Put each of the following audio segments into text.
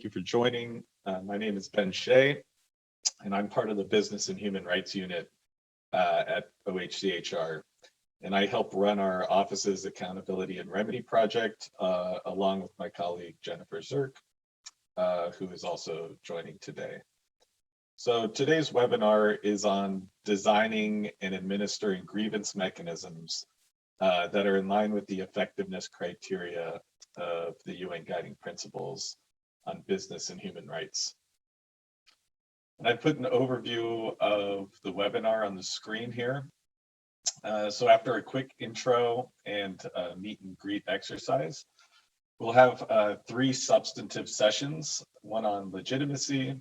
you for joining. My name is Ben Shea, and I'm part of the Business and Human Rights Unit at OHCHR. And I help run our office's Accountability and Remedy project, along with my colleague Jennifer Zirk, who is also joining today. So today's webinar is on designing and administering grievance mechanisms that are in line with the effectiveness criteria of the UN Guiding Principles on Business and Human Rights. And I put an overview of the webinar on the screen here. So after a quick intro and meet and greet exercise, we'll have 3 substantive sessions, one on legitimacy,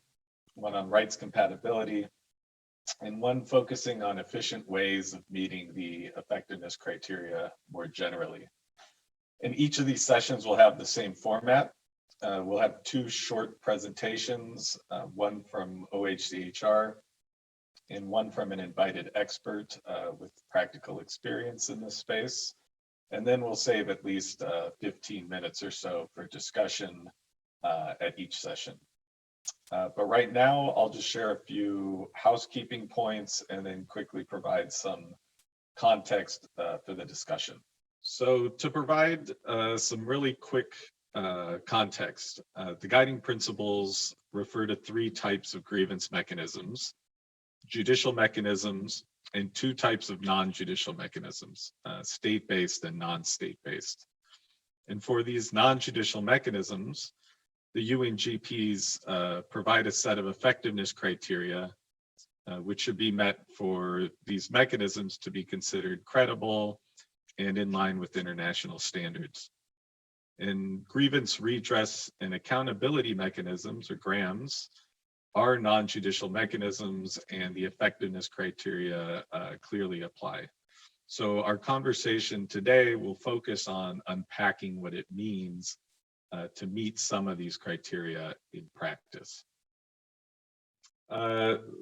one on rights compatibility, and one focusing on efficient ways of meeting the effectiveness criteria more generally. And each of these sessions will have the same format. We'll have 2 short presentations, one from OHCHR and one from an invited expert with practical experience in this space. And then we'll save at least 15 minutes or so for discussion at each session. But right now, I'll just share a few housekeeping points and then quickly provide some context for the discussion. So to provide some really quick context, the guiding principles refer to 3 types of grievance mechanisms: judicial mechanisms and 2 types of non-judicial mechanisms, state-based and non-state-based. And for these non-judicial mechanisms, the UNGPs provide a set of effectiveness criteria which should be met for these mechanisms to be considered credible and in line with international standards. And grievance redress and accountability mechanisms, or GRAMs, are non-judicial mechanisms, and the effectiveness criteria clearly apply. So our conversation today will focus on unpacking what it means to meet some of these criteria in practice.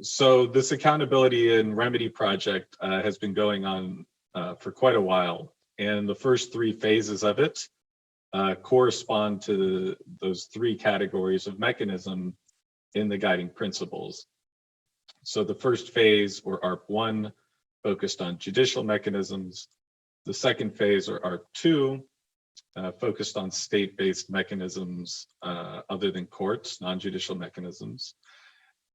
So this accountability and remedy project has been going on for quite a while, and the first 3 phases of it correspond to those 3 categories of mechanism in the guiding principles. So the first phase, or ARP1, focused on judicial mechanisms. The second phase, or ARP2, focused on state-based mechanisms other than courts, non-judicial mechanisms.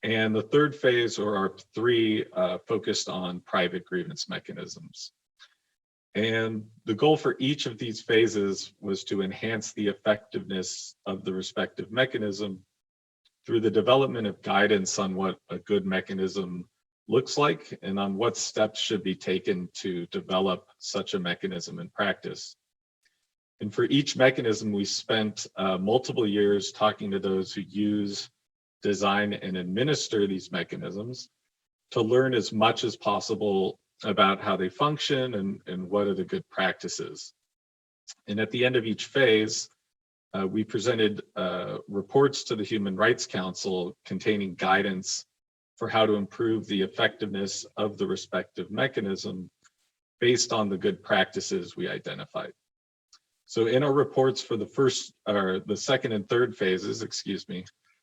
And the third phase, or ARP3, focused on private grievance mechanisms. And the goal for each of these phases was to enhance the effectiveness of the respective mechanism through the development of guidance on what a good mechanism looks like and on what steps should be taken to develop such a mechanism in practice. And for each mechanism, we spent multiple years talking to those who use, design, and administer these mechanisms to learn as much as possible about how they function and what are the good practices. And at the end of each phase, we presented reports to the Human Rights Council containing guidance for how to improve the effectiveness of the respective mechanism based on the good practices we identified. So in our reports for the second and third phases,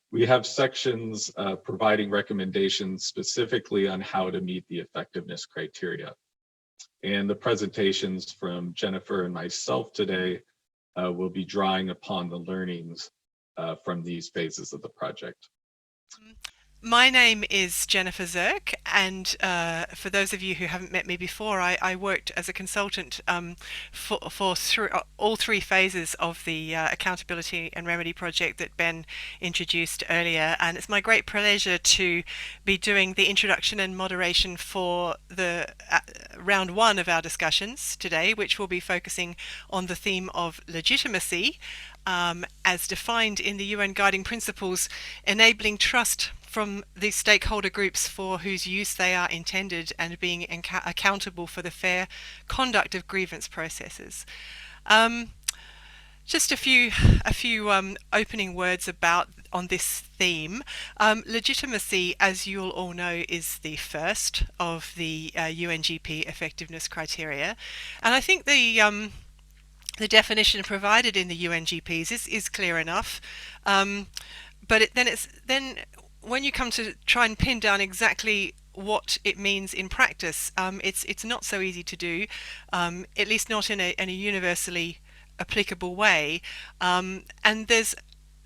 we have sections providing recommendations specifically on how to meet the effectiveness criteria. And the presentations from Jennifer and myself today will be drawing upon the learnings from these phases of the project. My name is Jennifer Zirk, and for those of you who haven't met me before, I worked as a consultant for all 3 phases of the Accountability and Remedy project that Ben introduced earlier, and it's my great pleasure to be doing the introduction and moderation for the round 1 of our discussions today, which will be focusing on the theme of legitimacy as defined in the UN Guiding Principles, enabling trust from the stakeholder groups for whose use they are intended and being accountable for the fair conduct of grievance processes. Just a few opening words on this theme. Legitimacy, as you'll all know, is the first of the UNGP effectiveness criteria, and I think the definition provided in the UNGPs is clear enough. but then when you come to try and pin down exactly what it means in practice, it's not so easy to do, at least not in a universally applicable way. And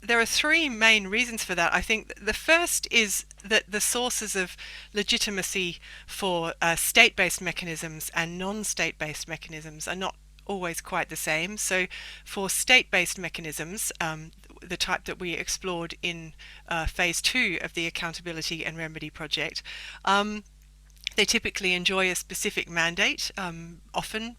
there are three main reasons for that. I think the first is that the sources of legitimacy for state-based mechanisms and non-state-based mechanisms are not always quite the same. So for state-based mechanisms, the type that we explored in phase 2 of the Accountability and Remedy project, they typically enjoy a specific mandate, often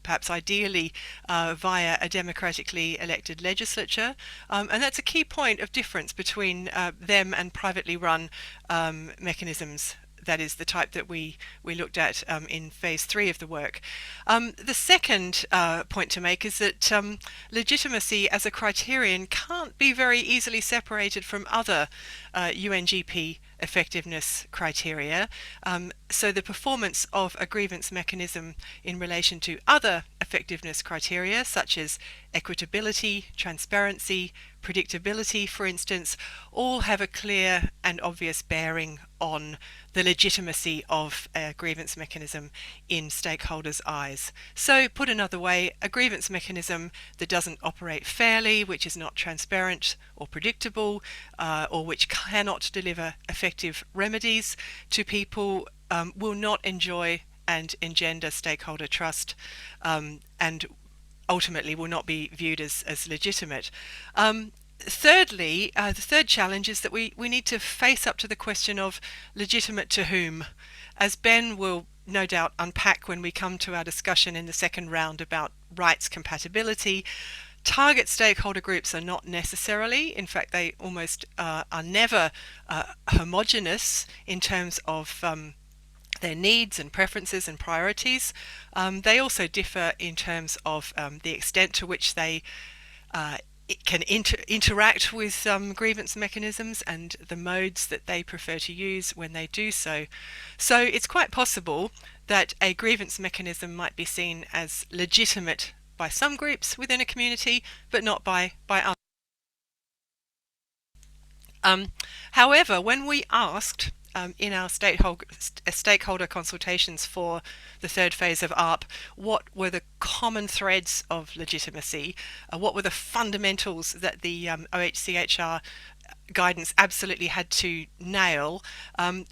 perhaps ideally via a democratically elected legislature. And that's a key point of difference between them and privately run mechanisms. That is the type that we looked at in phase 3 of the work. The second point to make is that legitimacy as a criterion can't be very easily separated from other UNGP effectiveness criteria. So the performance of a grievance mechanism in relation to other effectiveness criteria, such as equitability, transparency, predictability, for instance, all have a clear and obvious bearing on the legitimacy of a grievance mechanism in stakeholders' eyes. So, put another way, a grievance mechanism that doesn't operate fairly, which is not transparent or predictable, or which cannot deliver effective remedies to people, will not enjoy and engender stakeholder trust, and ultimately will not be viewed as legitimate. Thirdly, the third challenge is that we need to face up to the question of legitimate to whom, as Ben will no doubt unpack when we come to our discussion in the second round about rights compatibility. Target stakeholder groups are not necessarily, in fact they almost are never homogeneous in terms of their needs and preferences and priorities. They also differ in terms of the extent to which they can interact with grievance mechanisms and the modes that they prefer to use when they do so. So it's quite possible that a grievance mechanism might be seen as legitimate by some groups within a community, but not by others. However, when we asked in our stakeholder consultations for the third phase of ARP, what were the common threads of legitimacy? What were the fundamentals that the OHCHR guidance absolutely had to nail?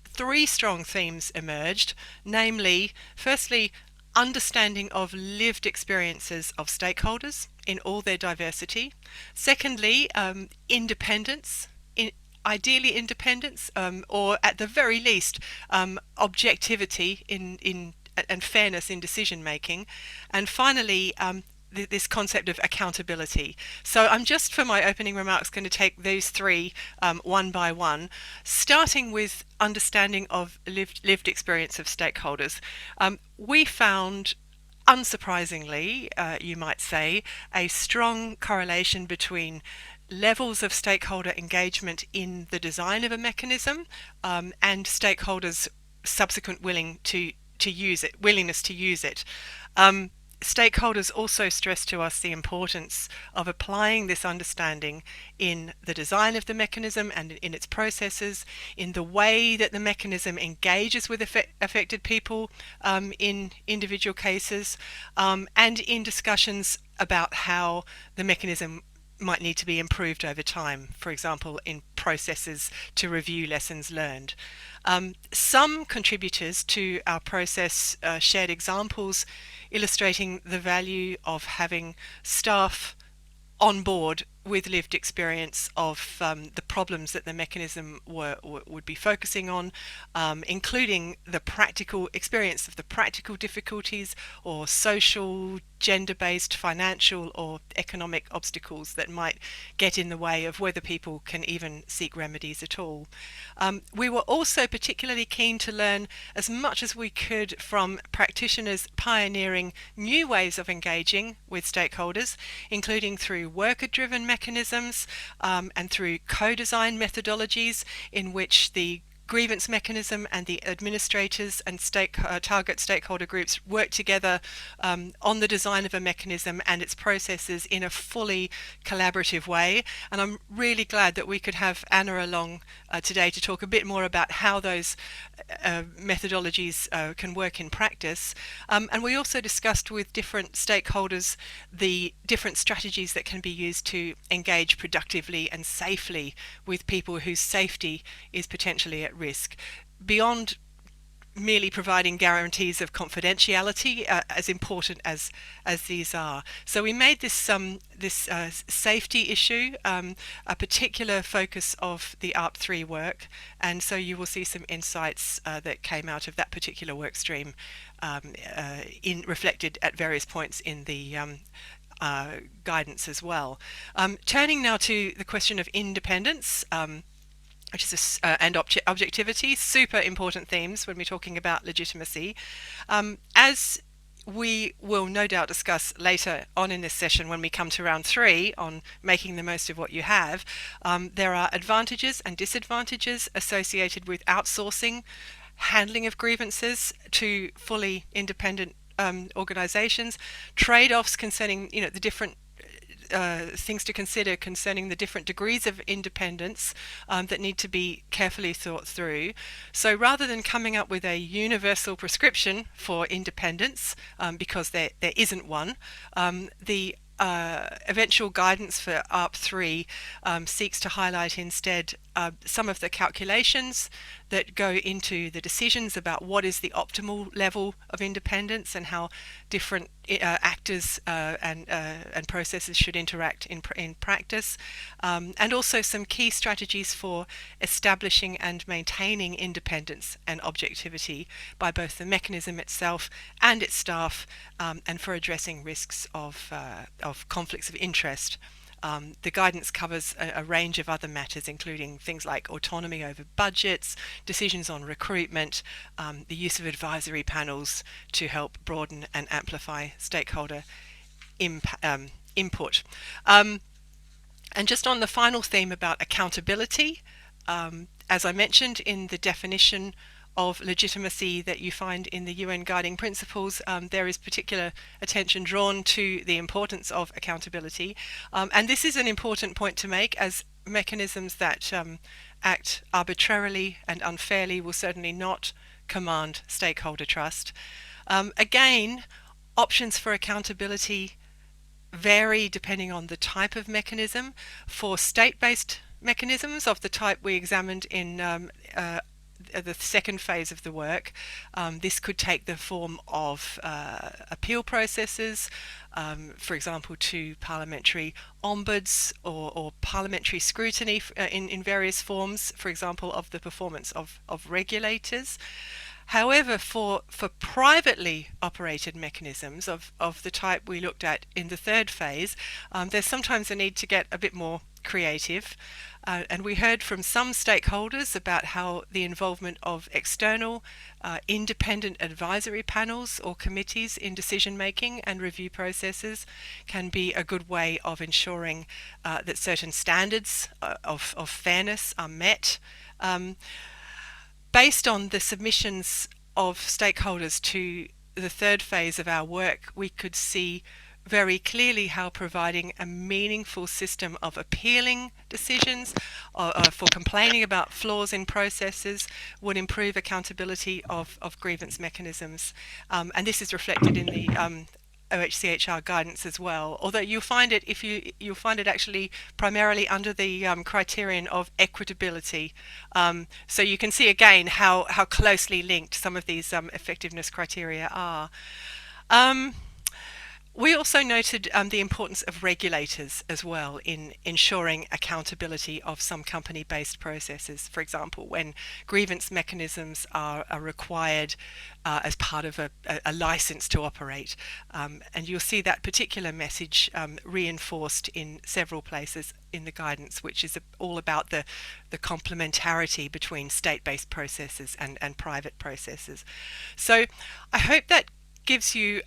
Three strong themes emerged, namely, firstly, understanding of lived experiences of stakeholders in all their diversity. Secondly, independence. Ideally independence, or at the very least objectivity and fairness in decision making, and finally this concept of accountability. So I'm just, for my opening remarks, going to take those three one by one, starting with understanding of lived experience of stakeholders. We found, unsurprisingly, you might say, a strong correlation between levels of stakeholder engagement in the design of a mechanism and stakeholders' subsequent willingness to use it. Stakeholders also stress to us the importance of applying this understanding in the design of the mechanism and in its processes, in the way that the mechanism engages with affected people in individual cases, and in discussions about how the mechanism might need to be improved over time, for example, in processes to review lessons learned. Some contributors to our process shared examples illustrating the value of having staff on board with lived experience of the problems that the mechanism would be focusing on, including the practical experience of the practical difficulties or social, gender-based, financial or economic obstacles that might get in the way of whether people can even seek remedies at all. We were also particularly keen to learn as much as we could from practitioners pioneering new ways of engaging with stakeholders, including through worker-driven mechanisms and through co-design methodologies in which the grievance mechanism and the administrators and target stakeholder groups work together on the design of a mechanism and its processes in a fully collaborative way. And I'm really glad that we could have Anna along today to talk a bit more about how those methodologies can work in practice. And we also discussed with different stakeholders the different strategies that can be used to engage productively and safely with people whose safety is potentially at risk, beyond merely providing guarantees of confidentiality, as important as these are. So we made this safety issue a particular focus of the ARP3 work, and so you will see some insights that came out of that particular work stream reflected at various points in the guidance as well. Turning now to the question of independence, which is and objectivity, super important themes when we're talking about legitimacy. As we will no doubt discuss later on in this session when we come to round 3 on making the most of what you have, there are advantages and disadvantages associated with outsourcing handling of grievances to fully independent organizations, trade-offs concerning the different things to consider concerning the different degrees of independence that need to be carefully thought through. So rather than coming up with a universal prescription for independence, because there isn't one, the eventual guidance for ARP3 seeks to highlight instead some of the calculations that go into the decisions about what is the optimal level of independence and how different actors and processes should interact in practice, and also some key strategies for establishing and maintaining independence and objectivity by both the mechanism itself and its staff, and for addressing risks of conflicts of interest. The guidance covers a range of other matters, including things like autonomy over budgets, decisions on recruitment, the use of advisory panels to help broaden and amplify stakeholder input. And just on the final theme about accountability, as I mentioned in the definition of legitimacy that you find in the UN Guiding Principles, there is particular attention drawn to the importance of accountability. And this is an important point to make, as mechanisms that act arbitrarily and unfairly will certainly not command stakeholder trust. Again, options for accountability vary depending on the type of mechanism. For state-based mechanisms of the type we examined in the second phase of the work, this could take the form of appeal processes, for example to parliamentary ombuds or parliamentary scrutiny in various forms, for example of the performance of regulators. However, for privately operated mechanisms of the type we looked at in the third phase, there's sometimes a need to get a bit more creative. And we heard from some stakeholders about how the involvement of external independent advisory panels or committees in decision making and review processes can be a good way of ensuring that certain standards of fairness are met. Based on the submissions of stakeholders to the third phase of our work, we could see very clearly how providing a meaningful system of appealing decisions for complaining about flaws in processes would improve accountability of grievance mechanisms. And this is reflected in the OHCHR guidance as well, although you'll find it you'll find it actually primarily under the criterion of equitability. So you can see again how closely linked some of these effectiveness criteria are. We also noted the importance of regulators as well in ensuring accountability of some company-based processes. For example, when grievance mechanisms are required as part of a license to operate. And you'll see that particular message reinforced in several places in the guidance, which is all about the complementarity between state-based processes and private processes. So I hope that gives you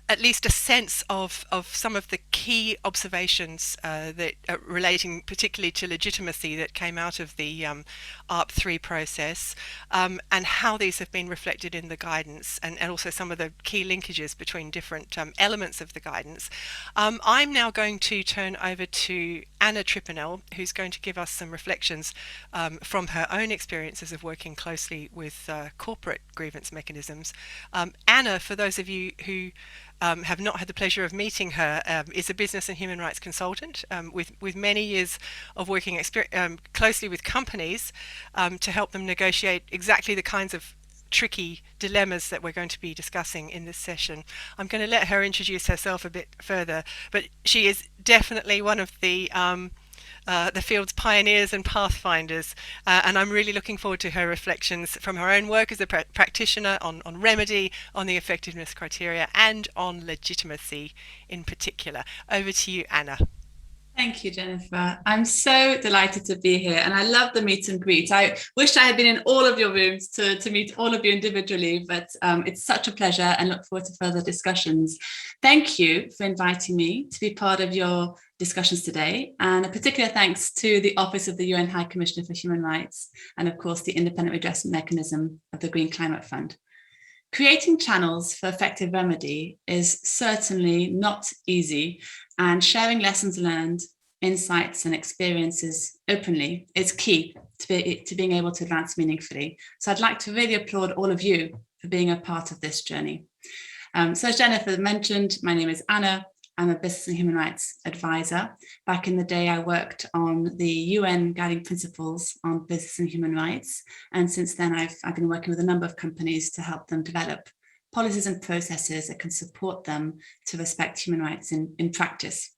at least a sense of some of the key observations that relating particularly to legitimacy that came out of the ARP3 process, and how these have been reflected in the guidance, and also some of the key linkages between different elements of the guidance. I'm now going to turn over to Anna Trippanell, who's going to give us some reflections from her own experiences of working closely with corporate grievance mechanisms. Anna, for those of you who have not had the pleasure of meeting her, is a business and human rights consultant with many years of working closely with companies to help them negotiate exactly the kinds of tricky dilemmas that we're going to be discussing in this session. I'm going to let her introduce herself a bit further, but she is definitely one of the field's pioneers and pathfinders, and I'm really looking forward to her reflections from her own work as a practitioner on remedy, on the effectiveness criteria, and on legitimacy in particular. Over to you, Anna. Thank you, Jennifer. I'm so delighted to be here, and I love the meet and greet. I wish I had been in all of your rooms to meet all of you individually, but it's such a pleasure and look forward to further discussions. Thank you for inviting me to be part of your discussions today, and a particular thanks to the Office of the UN High Commissioner for Human Rights, and of course the Independent Redress Mechanism of the Green Climate Fund. Creating channels for effective remedy is certainly not easy, and sharing lessons learned, insights and experiences openly is key to being able to advance meaningfully. So I'd like to really applaud all of you for being a part of this journey. So as Jennifer mentioned, my name is Anna. I'm a business and human rights advisor. Back in the day, I worked on the UN guiding principles on business and human rights. And since then, I've been working with a number of companies to help them develop policies and processes that can support them to respect human rights in practice.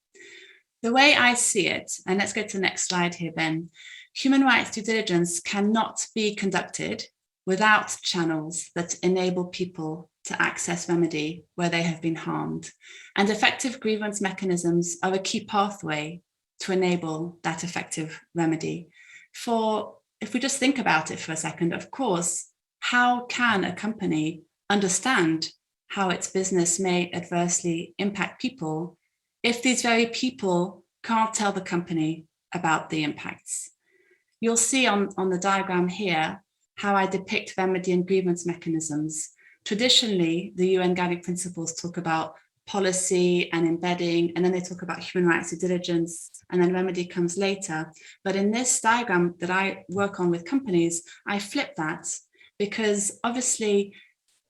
The way I see it, and let's go to the next slide here, Ben, human rights due diligence cannot be conducted without channels that enable people to access remedy where they have been harmed. And effective grievance mechanisms are a key pathway to enable that effective remedy. For, if we just think about it for a second, of course, how can a company understand how its business may adversely impact people if these very people can't tell the company about the impacts? You'll see on the diagram here how I depict remedy and grievance mechanisms. Traditionally, the UN guiding principles talk about policy and embedding, and then they talk about human rights due diligence, and then remedy comes later. But in this diagram that I work on with companies, I flip that, because obviously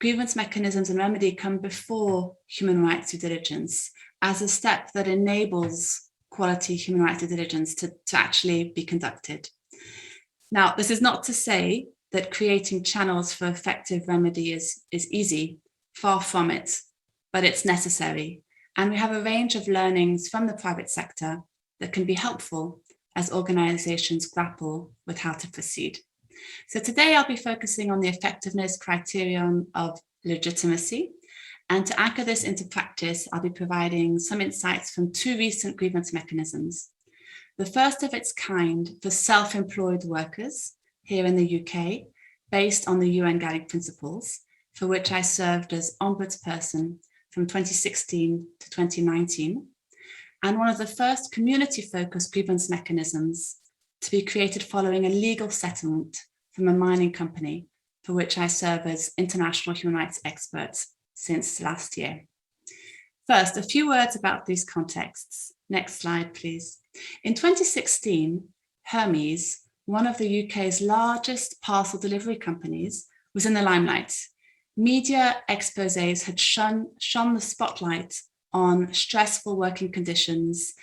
grievance mechanisms and remedy come before human rights due diligence as a step that enables quality human rights due diligence to actually be conducted. Now, this is not to say that creating channels for effective remedy is easy, far from it, but it's necessary. And we have a range of learnings from the private sector that can be helpful as organizations grapple with how to proceed. So today I'll be focusing on the effectiveness criterion of legitimacy. And to anchor this into practice, I'll be providing some insights from two recent grievance mechanisms. The first of its kind for self-employed workers here in the UK, based on the UN guiding principles, for which I served as ombudsperson from 2016 to 2019, and one of the first community-focused grievance mechanisms to be created following a legal settlement from a mining company, for which I serve as international human rights expert since last year. First, a few words about these contexts. Next slide, please. In 2016, Hermes, one of the UK's largest parcel delivery companies, was in the limelight. Media exposés had shone the spotlight on stressful working conditions,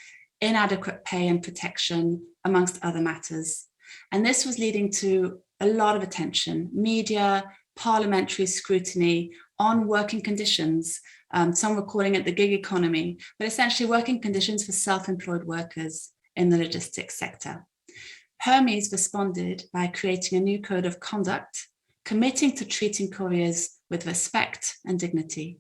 inadequate pay and protection, amongst other matters. And this was leading to a lot of attention, media, parliamentary scrutiny on working conditions. Some were calling it the gig economy, but essentially working conditions for self-employed workers in the logistics sector. Hermes responded by creating a new code of conduct, committing to treating couriers with respect and dignity.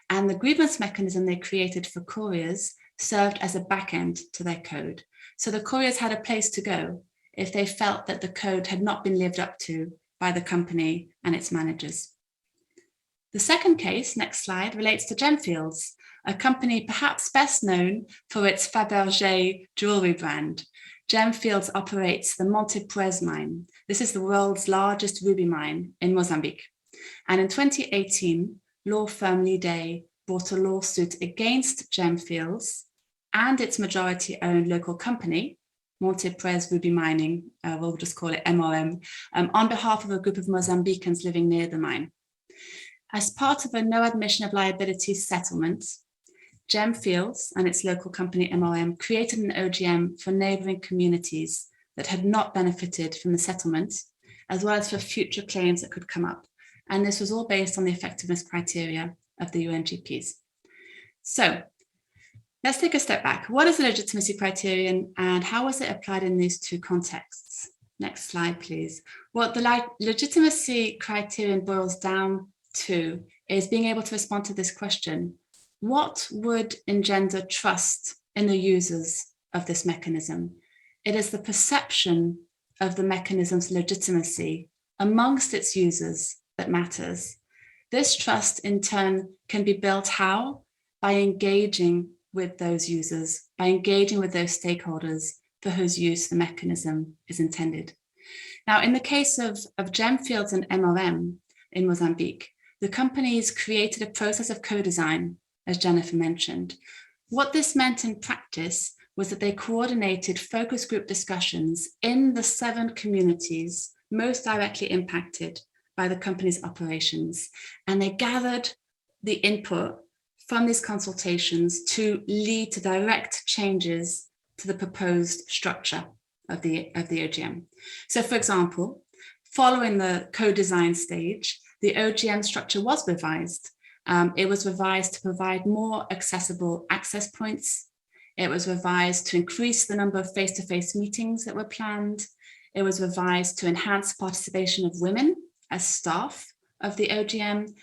And the grievance mechanism they created for couriers served as a backend to their code. So the couriers had a place to go if they felt that the code had not been lived up to by the company and its managers. The second case, next slide, relates to Genfields, a company perhaps best known for its Fabergé jewelry brand. Genfields operates the Monte Puez mine. This is the world's largest ruby mine in Mozambique. And in 2018, law firm Lide brought a lawsuit against Genfields and its majority-owned local company, Monte Puez Ruby Mining, we'll just call it MRM, on behalf of a group of Mozambicans living near the mine. As part of a no admission of liability settlement, Genfields and its local company MRM created an OGM for neighbouring communities that had not benefited from the settlement, as well as for future claims that could come up. And this was all based on the effectiveness criteria of the UNGPs. So let's take a step back. What is the legitimacy criterion and how was it applied in these two contexts? Next slide, please. What the legitimacy criterion boils down to is being able to respond to this question: what would engender trust in the users of this mechanism? It is the perception of the mechanism's legitimacy amongst its users that matters. This trust in turn can be built how? By engaging with those users, by engaging with those stakeholders for whose use the mechanism is intended. Now, in the case of Genfields and MRM in Mozambique, the companies created a process of co-design, as Jennifer mentioned. What this meant in practice was that they coordinated focus group discussions in the 7 communities most directly impacted by the company's operations, and they gathered the input from these consultations to lead to direct changes to the proposed structure of the OGM. So, for example, following the co-design stage, the OGM structure was revised. It was revised to provide more accessible access points. It was revised to increase the number of face-to-face meetings that were planned. It was revised to enhance participation of women as staff of the OGM.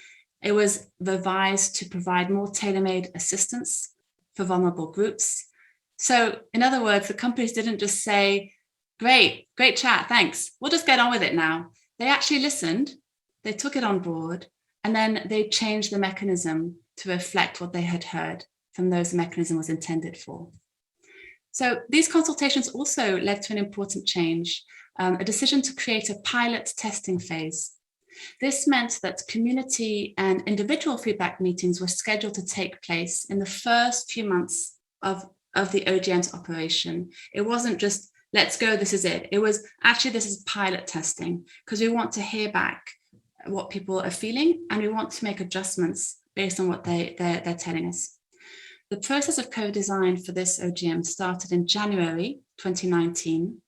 It was revised to provide more tailor-made assistance for vulnerable groups. So in other words, the companies didn't just say, great chat, thanks, we'll just get on with it now. They actually listened, they took it on board, and then they changed the mechanism to reflect what they had heard from those the mechanism was intended for. So these consultations also led to an important change, a decision to create a pilot testing phase. This meant that community and individual feedback meetings were scheduled to take place in the first few months of the OGM's operation. It wasn't just, let's go, this is it. It was actually, this is pilot testing, because we want to hear back what people are feeling, and we want to make adjustments based on what they're telling us. The process of co-design for this OGM started in January 2019,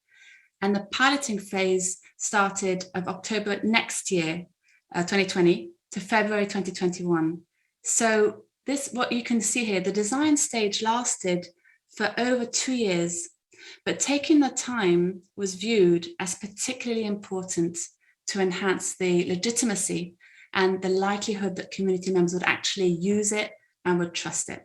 and the piloting phase started of October next year, 2020, to February 2021. So this, what you can see here, the design stage lasted for over 2 years, but taking the time was viewed as particularly important to enhance the legitimacy and the likelihood that community members would actually use it and would trust it.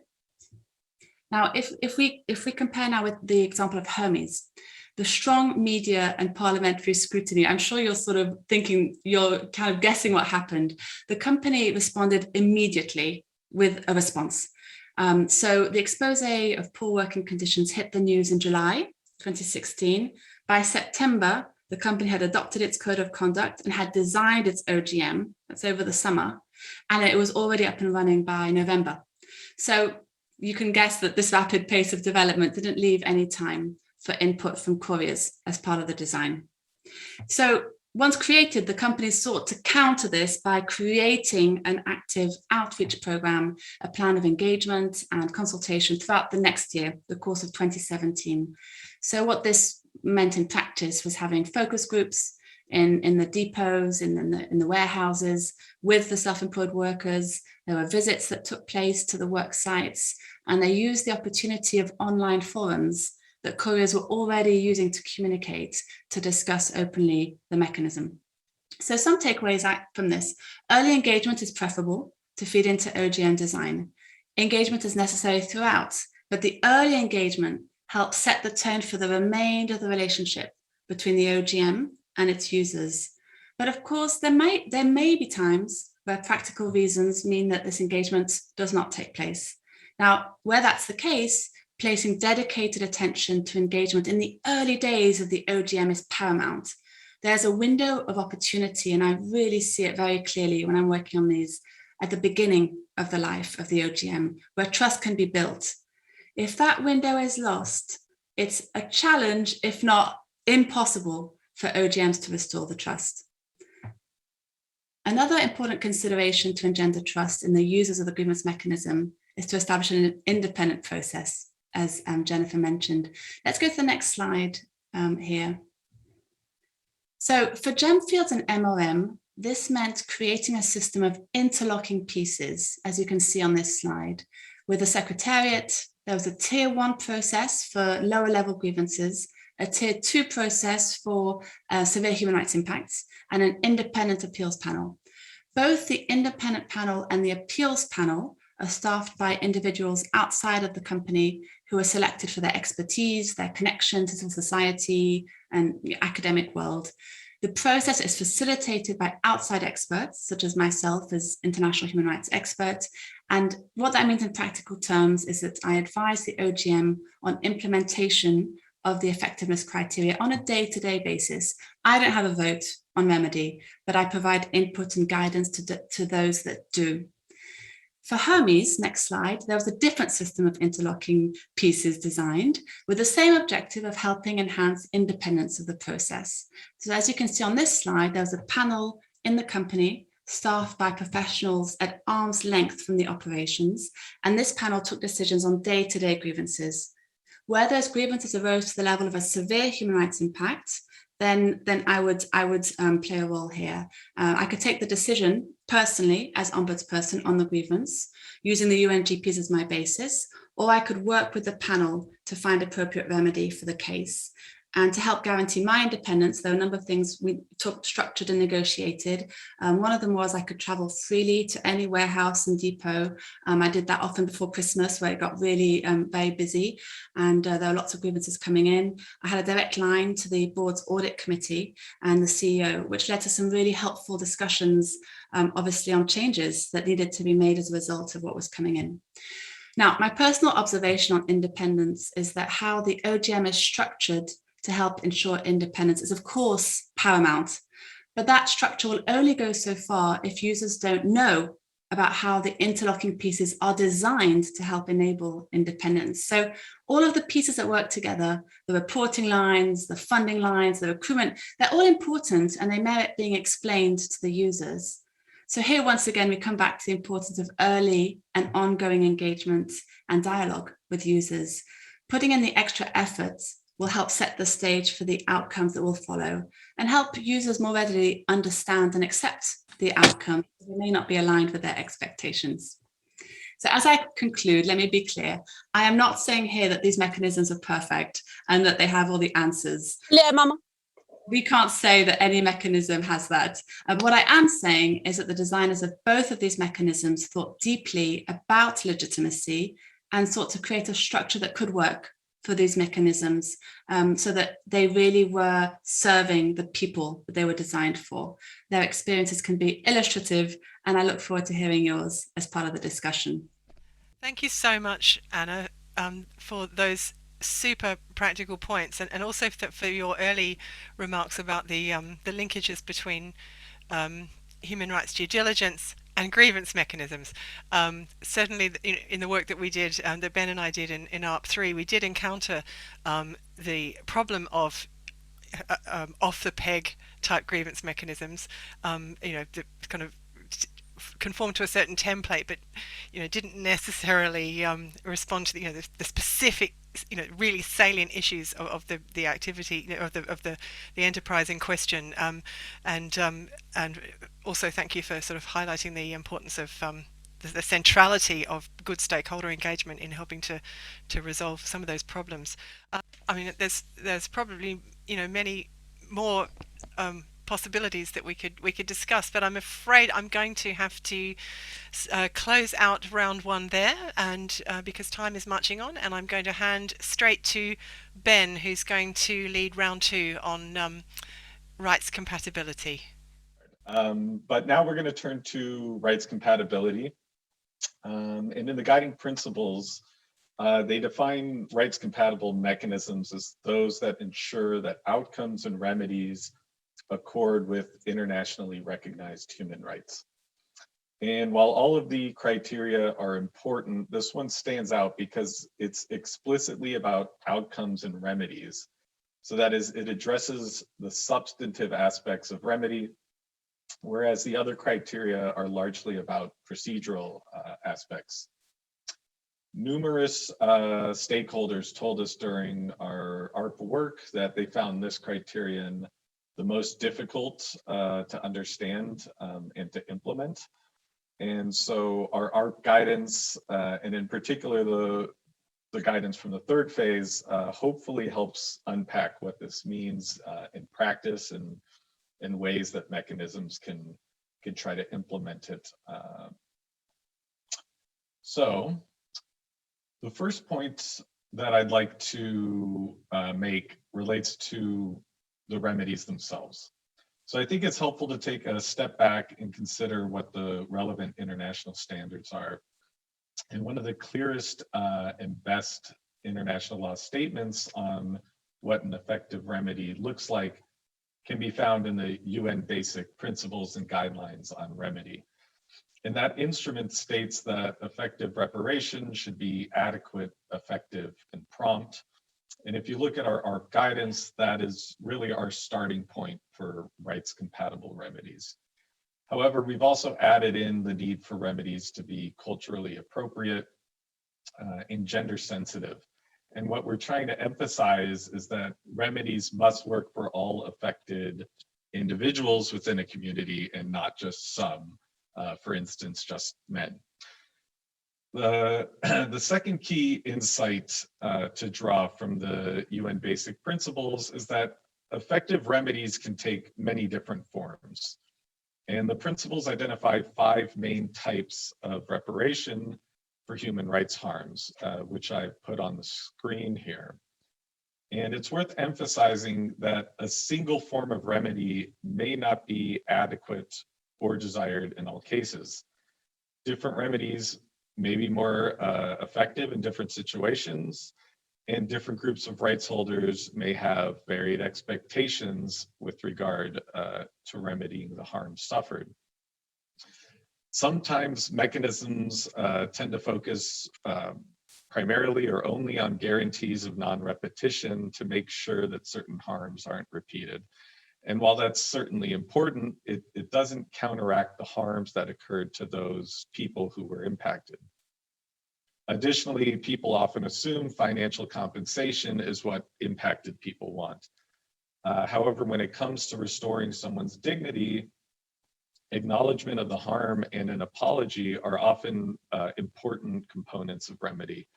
Now, if we compare now with the example of Hermes, the strong media and parliamentary scrutiny, I'm sure you're sort of thinking, you're kind of guessing what happened. The company responded immediately with a response. So the expose of poor working conditions hit the news in July 2016. By September, the company had adopted its code of conduct and had designed its OGM, that's over the summer, and it was already up and running by November. So you can guess that this rapid pace of development didn't leave any time for input from couriers as part of the design. So once created, the company sought to counter this by creating an active outreach program, a plan of engagement and consultation throughout the next year, the course of 2017. So what this meant in practice was having focus groups in the depots, in the warehouses, with the self-employed workers. There were visits that took place to the work sites, and they used the opportunity of online forums that couriers were already using to communicate, to discuss openly the mechanism. So some takeaways from this: early engagement is preferable to feed into OGM design. Engagement is necessary throughout, but the early engagement helps set the tone for the remainder of the relationship between the OGM and its users. But of course, there may be times where practical reasons mean that this engagement does not take place. Now, where that's the case, placing dedicated attention to engagement in the early days of the OGM is paramount. There's a window of opportunity, and I really see it very clearly when I'm working on these at the beginning of the life of the OGM, where trust can be built. If that window is lost, it's a challenge, if not impossible, for OGMs to restore the trust. Another important consideration to engender trust in the users of the grievance mechanism is to establish an independent process, as Jennifer mentioned. Let's go to the next slide here. So for Genfields and MRM, this meant creating a system of interlocking pieces, as you can see on this slide. With the Secretariat, there was a tier 1 process for lower level grievances, a tier 2 process for severe human rights impacts, and an independent appeals panel. Both the independent panel and the appeals panel are staffed by individuals outside of the company who are selected for their expertise, their connection to civil society and the academic world. The process is facilitated by outside experts, such as myself as international human rights expert. And what that means in practical terms is that I advise the OGM on implementation of the effectiveness criteria on a day-to-day basis. I don't have a vote on remedy, but I provide input and guidance to those that do. For Hermes, next slide, there was a different system of interlocking pieces designed with the same objective of helping enhance independence of the process. So as you can see on this slide, there was a panel in the company staffed by professionals at arm's length from the operations, and this panel took decisions on day-to-day grievances. Where those grievances arose to the level of a severe human rights impact, then I would play a role here. I could take the decision personally as ombudsperson on the grievance, using the UNGPs as my basis, or I could work with the panel to find appropriate remedy for the case. And to help guarantee my independence, there are a number of things we structured and negotiated. One of them was I could travel freely to any warehouse and depot. I did that often before Christmas, where it got really very busy, and there were lots of grievances coming in. I had a direct line to the board's audit committee and the CEO, which led to some really helpful discussions, obviously on changes that needed to be made as a result of what was coming in. Now, my personal observation on independence is that how the OGM is structured to help ensure independence is, of course, paramount. But that structure will only go so far if users don't know about how the interlocking pieces are designed to help enable independence. So all of the pieces that work together, the reporting lines, the funding lines, the recruitment, they're all important and they merit being explained to the users. So here, once again, we come back to the importance of early and ongoing engagement and dialogue with users. Putting in the extra effort will help set the stage for the outcomes that will follow and help users more readily understand and accept the outcome. They may not be aligned with their expectations. So as I conclude, let me be clear. I am not saying here that these mechanisms are perfect and that they have all the answers. Yeah, Mama. We can't say that any mechanism has that. But what I am saying is that the designers of both of these mechanisms thought deeply about legitimacy and sought to create a structure that could work for these mechanisms, so that they really were serving the people that they were designed for. Their experiences can be illustrative, and I look forward to hearing yours as part of the discussion. Thank you so much, Anna, for those super practical points, and also for your early remarks about the linkages between human rights due diligence and grievance mechanisms. Certainly in the work that we did, that Ben and I did in ARP3, we did encounter the problem of off-the-peg type grievance mechanisms, that kind of conform to a certain template, but didn't necessarily respond to the specific really salient issues of the activity of the enterprise in question, and also thank you for sort of highlighting the importance of the centrality of good stakeholder engagement in helping to resolve some of those problems. I mean, there's probably many more possibilities that we could discuss, but I'm afraid I'm going to have to close out round one there, and because time is marching on, and I'm going to hand straight to Ben, who's going to lead round two on rights compatibility. But now we're going to turn to rights compatibility. And in the guiding principles, they define rights compatible mechanisms as those that ensure that outcomes and remedies accord with internationally recognized human rights. And while all of the criteria are important, this one stands out because it's explicitly about outcomes and remedies. So that is, it addresses the substantive aspects of remedy, whereas the other criteria are largely about procedural aspects. Numerous stakeholders told us during our ARP work that they found this criterion the most difficult to understand and to implement. And so our ARP guidance, and in particular the guidance from the third phase, hopefully helps unpack what this means in practice and in ways that mechanisms can try to implement it. So the first point that I'd like to make relates to the remedies themselves. So I think it's helpful to take a step back and consider what the relevant international standards are. And one of the clearest and best international law statements on what an effective remedy looks like can be found in the UN Basic Principles and Guidelines on Remedy. And that instrument states that effective reparation should be adequate, effective, and prompt. And if you look at our guidance, that is really our starting point for rights compatible remedies. However, we've also added in the need for remedies to be culturally appropriate and gender sensitive. And what we're trying to emphasize is that remedies must work for all affected individuals within a community and not just some, for instance, just men. The second key insight to draw from the UN Basic Principles is that effective remedies can take many different forms. And the principles identify 5 main types of reparation for human rights harms, which I put on the screen here. And it's worth emphasizing that a single form of remedy may not be adequate or desired in all cases. Different remedies may be more effective in different situations, and different groups of rights holders may have varied expectations with regard to remedying the harm suffered. Sometimes mechanisms tend to focus primarily or only on guarantees of non-repetition to make sure that certain harms aren't repeated. And while that's certainly important, it doesn't counteract the harms that occurred to those people who were impacted. Additionally, people often assume financial compensation is what impacted people want. However, when it comes to restoring someone's dignity, acknowledgement of the harm and an apology are often important components of remedy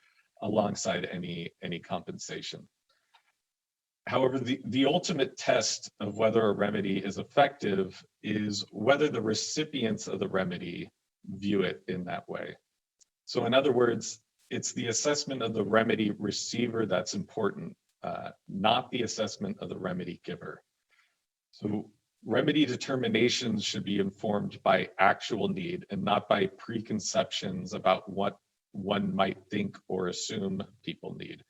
alongside any compensation. However, the ultimate test of whether a remedy is effective is whether the recipients of the remedy view it in that way. So in other words, it's the assessment of the remedy receiver that's important, not the assessment of the remedy giver. So remedy determinations should be informed by actual need and not by preconceptions about what one might think or assume people need.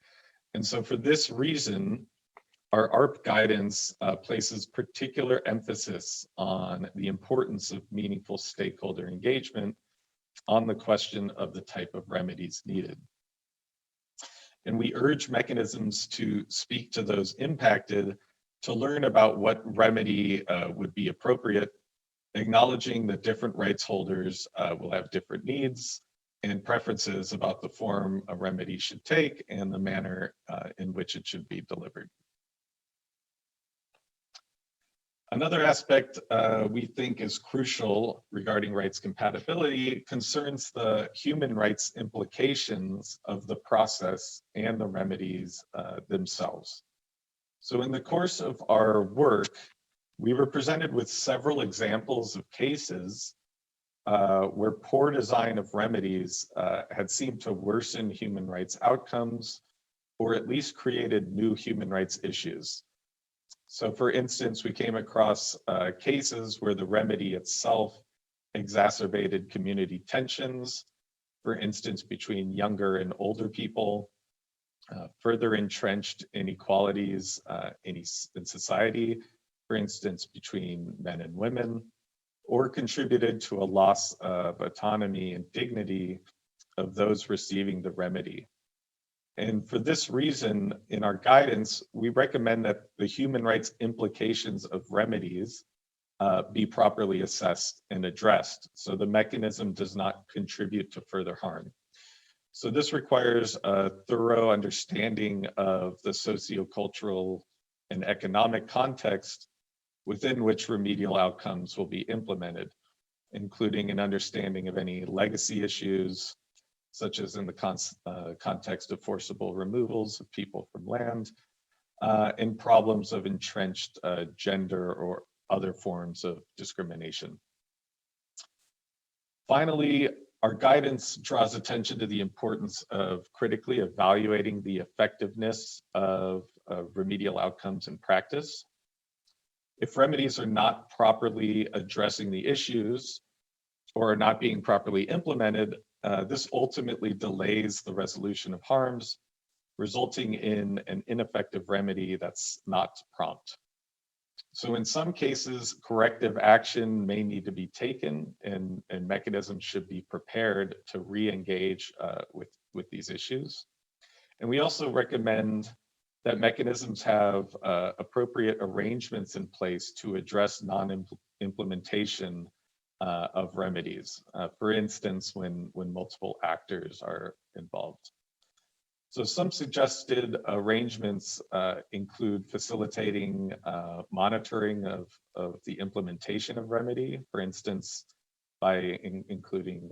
And so for this reason, our ARP guidance places particular emphasis on the importance of meaningful stakeholder engagement on the question of the type of remedies needed. And we urge mechanisms to speak to those impacted to learn about what remedy would be appropriate, acknowledging that different rights holders will have different needs and preferences about the form a remedy should take and the manner in which it should be delivered. Another aspect we think is crucial regarding rights compatibility concerns the human rights implications of the process and the remedies themselves. So in the course of our work, we were presented with several examples of cases where poor design of remedies had seemed to worsen human rights outcomes or at least created new human rights issues. So for instance, we came across cases where the remedy itself exacerbated community tensions, for instance, between younger and older people, further entrenched inequalities in society, for instance, between men and women, or contributed to a loss of autonomy and dignity of those receiving the remedy. And for this reason, in our guidance, we recommend that the human rights implications of remedies be properly assessed and addressed, so the mechanism does not contribute to further harm. So this requires a thorough understanding of the sociocultural and economic context within which remedial outcomes will be implemented, including an understanding of any legacy issues, such as in the context of forcible removals of people from land, and problems of entrenched gender or other forms of discrimination. Finally, our guidance draws attention to the importance of critically evaluating the effectiveness of remedial outcomes in practice. If remedies are not properly addressing the issues or are not being properly implemented, this ultimately delays the resolution of harms, resulting in an ineffective remedy that's not prompt. So in some cases, corrective action may need to be taken and mechanisms should be prepared to re-engage with these issues. And we also recommend that mechanisms have appropriate arrangements in place to address non-implementation of remedies, for instance, when multiple actors are involved. So some suggested arrangements include facilitating monitoring of the implementation of remedy, for instance, by including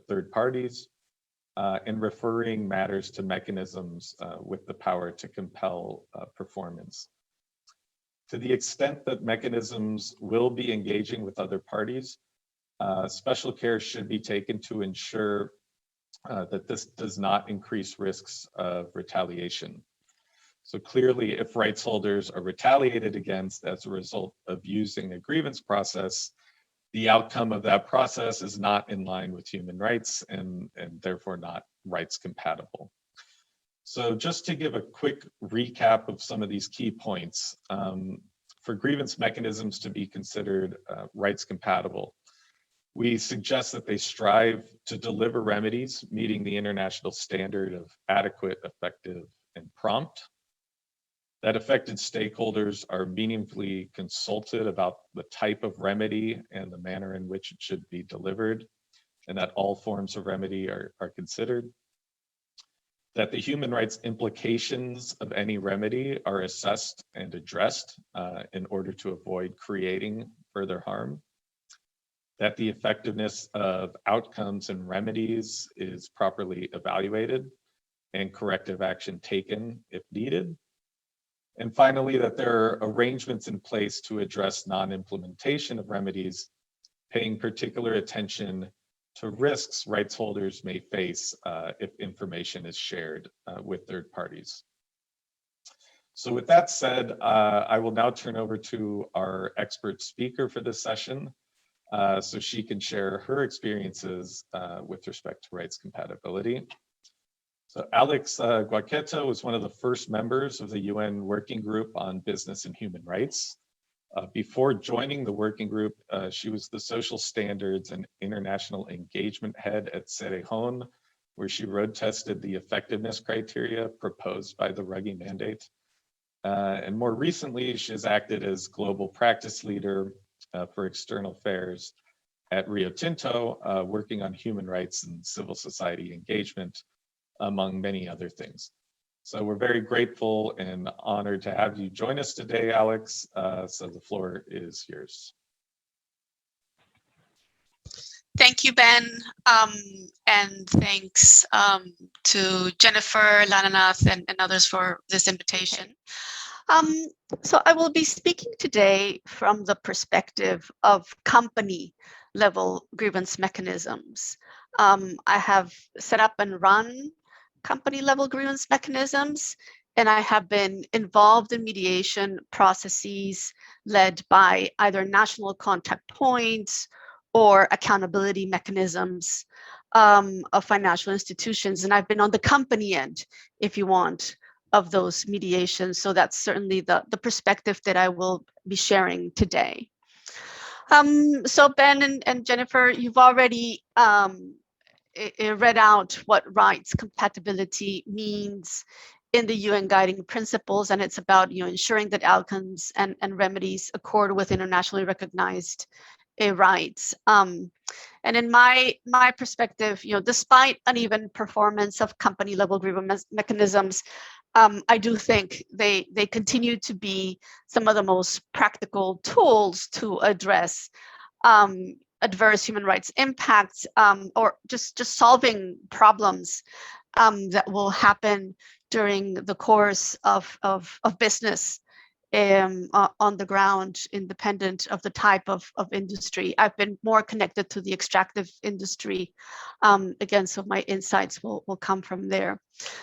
third parties, and referring matters to mechanisms with the power to compel performance. To the extent that mechanisms will be engaging with other parties, special care should be taken to ensure that this does not increase risks of retaliation. So clearly, if rights holders are retaliated against as a result of using a grievance process, the outcome of that process is not in line with human rights and therefore not rights compatible. So just to give a quick recap of some of these key points, for grievance mechanisms to be considered rights compatible, we suggest that they strive to deliver remedies meeting the international standard of adequate, effective, and prompt. That affected stakeholders are meaningfully consulted about the type of remedy and the manner in which it should be delivered, and that all forms of remedy are considered. That the human rights implications of any remedy are assessed and addressed in order to avoid creating further harm. That the effectiveness of outcomes and remedies is properly evaluated and corrective action taken if needed. And finally, that there are arrangements in place to address non-implementation of remedies, paying particular attention to risks rights holders may face if information is shared with third parties. So with that said, I will now turn over to our expert speaker for this session, so she can share her experiences with respect to rights compatibility. So Alex Guaqueta was one of the first members of the UN Working Group on Business and Human Rights. Before joining the working group, she was the Social Standards and International Engagement Head at Cerrejón, where she road tested the effectiveness criteria proposed by the Ruggie Mandate. And more recently, she has acted as Global Practice Leader for External Affairs at Rio Tinto, working on human rights and civil society engagement, among many other things. So we're very grateful and honored to have you join us today, Alex. So the floor is yours. Thank you, Ben, and thanks to Jennifer, Lananath, and others for this invitation. So I will be speaking today from the perspective of company-level grievance mechanisms. I have set up and run company-level grievance mechanisms, and I have been involved in mediation processes led by either national contact points or accountability mechanisms of financial institutions. And I've been on the company end, if you want, of those mediations. So that's certainly the perspective that I will be sharing today. So Ben and Jennifer, you've already read out what rights compatibility means in the UN guiding principles, and it's about ensuring that outcomes and remedies accord with internationally recognized rights. And in my perspective, despite uneven performance of company level grievance mechanisms, I do think they continue to be some of the most practical tools to address adverse human rights impacts, or just solving problems that will happen during the course of business on the ground, independent of the type of industry. I've been more connected to the extractive industry. Again, so my insights will come from there.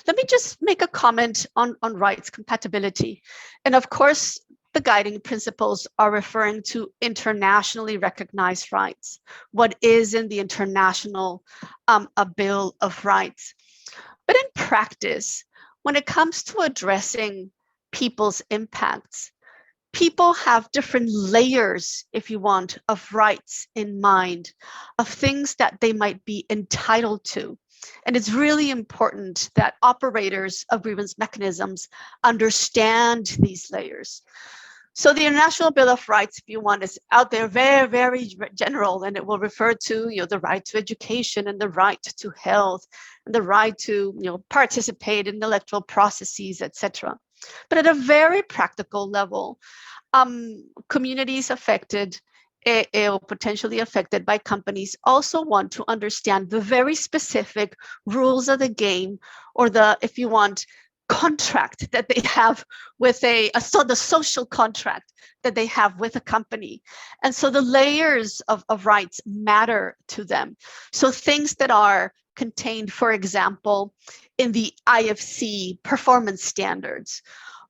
Let me just make a comment on rights compatibility. And of course, the guiding principles are referring to internationally recognized rights, what is in the international a Bill of Rights. But in practice, when it comes to addressing people's impacts, people have different layers, if you want, of rights in mind, of things that they might be entitled to. And it's really important that operators of grievance mechanisms understand these layers. So the International Bill of Rights, if you want, is out there very, very general, and it will refer to the right to education and the right to health and the right to participate in electoral processes, etc. But at a very practical level, communities affected or potentially affected by companies also want to understand the very specific rules of the game, or the, if you want, contract that they have with the social contract that they have with a company. And so the layers of rights matter to them. So things that are contained, for example, in the IFC performance standards,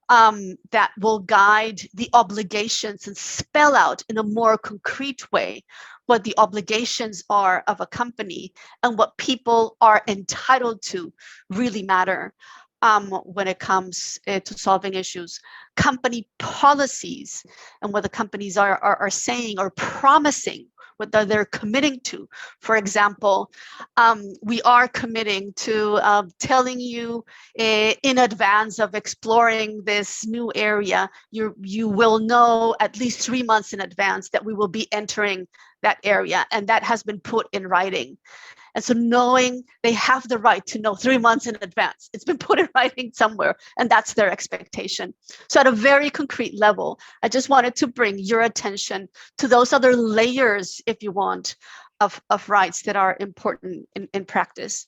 that will guide the obligations and spell out in a more concrete way what the obligations are of a company and what people are entitled to, really matter when it comes to solving issues. Company policies and what the companies are saying or promising, what they're committing to. For example, we are committing to telling you in advance of exploring this new area, you will know at least 3 months in advance that we will be entering that area, and that has been put in writing. And so knowing they have the right to know 3 months in advance, it's been put in writing somewhere, and that's their expectation. So at a very concrete level, I just wanted to bring your attention to those other layers, if you want, of rights that are important in practice.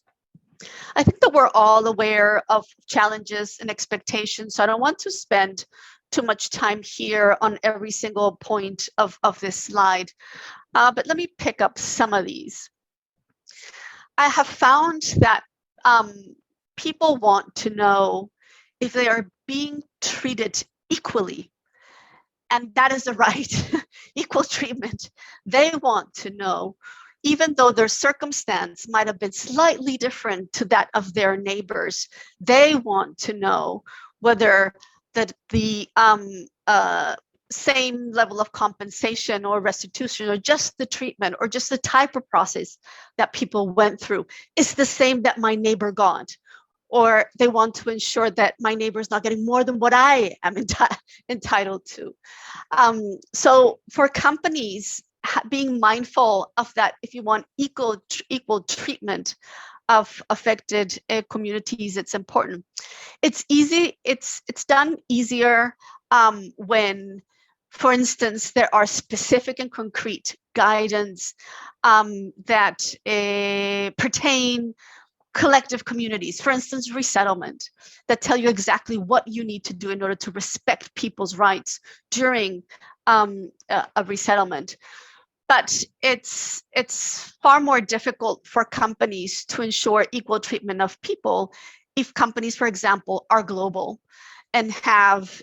I think that we're all aware of challenges and expectations, so I don't want to spend too much time here on every single point of this slide, but let me pick up some of these. I have found that people want to know if they are being treated equally, and that is the right, equal treatment. They want to know, even though their circumstance might have been slightly different to that of their neighbors, they want to know whether the same level of compensation or restitution, or just the treatment, or just the type of process that people went through is the same that my neighbor got. Or they want to ensure that my neighbor is not getting more than what I am entitled to. So for companies, being mindful of that, if you want equal treatment of affected communities, it's important. It's easy. It's done easier when, for instance, there are specific and concrete guidance that pertain collective communities, for instance, resettlement, that tell you exactly what you need to do in order to respect people's rights during a resettlement. But it's far more difficult for companies to ensure equal treatment of people if companies, for example, are global and have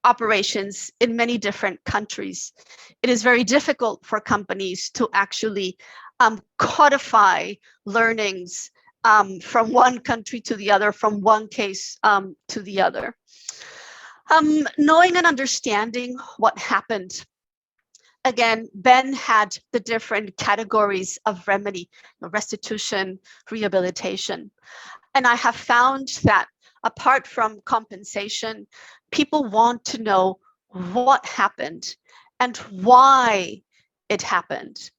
operations in many different countries, it is very difficult for companies to actually codify learnings from one country to the other, from one case to the other. Knowing and understanding what happened. Again, Ben had the different categories of remedy, restitution, rehabilitation. And I have found that apart from compensation, people want to know what happened and why it happened.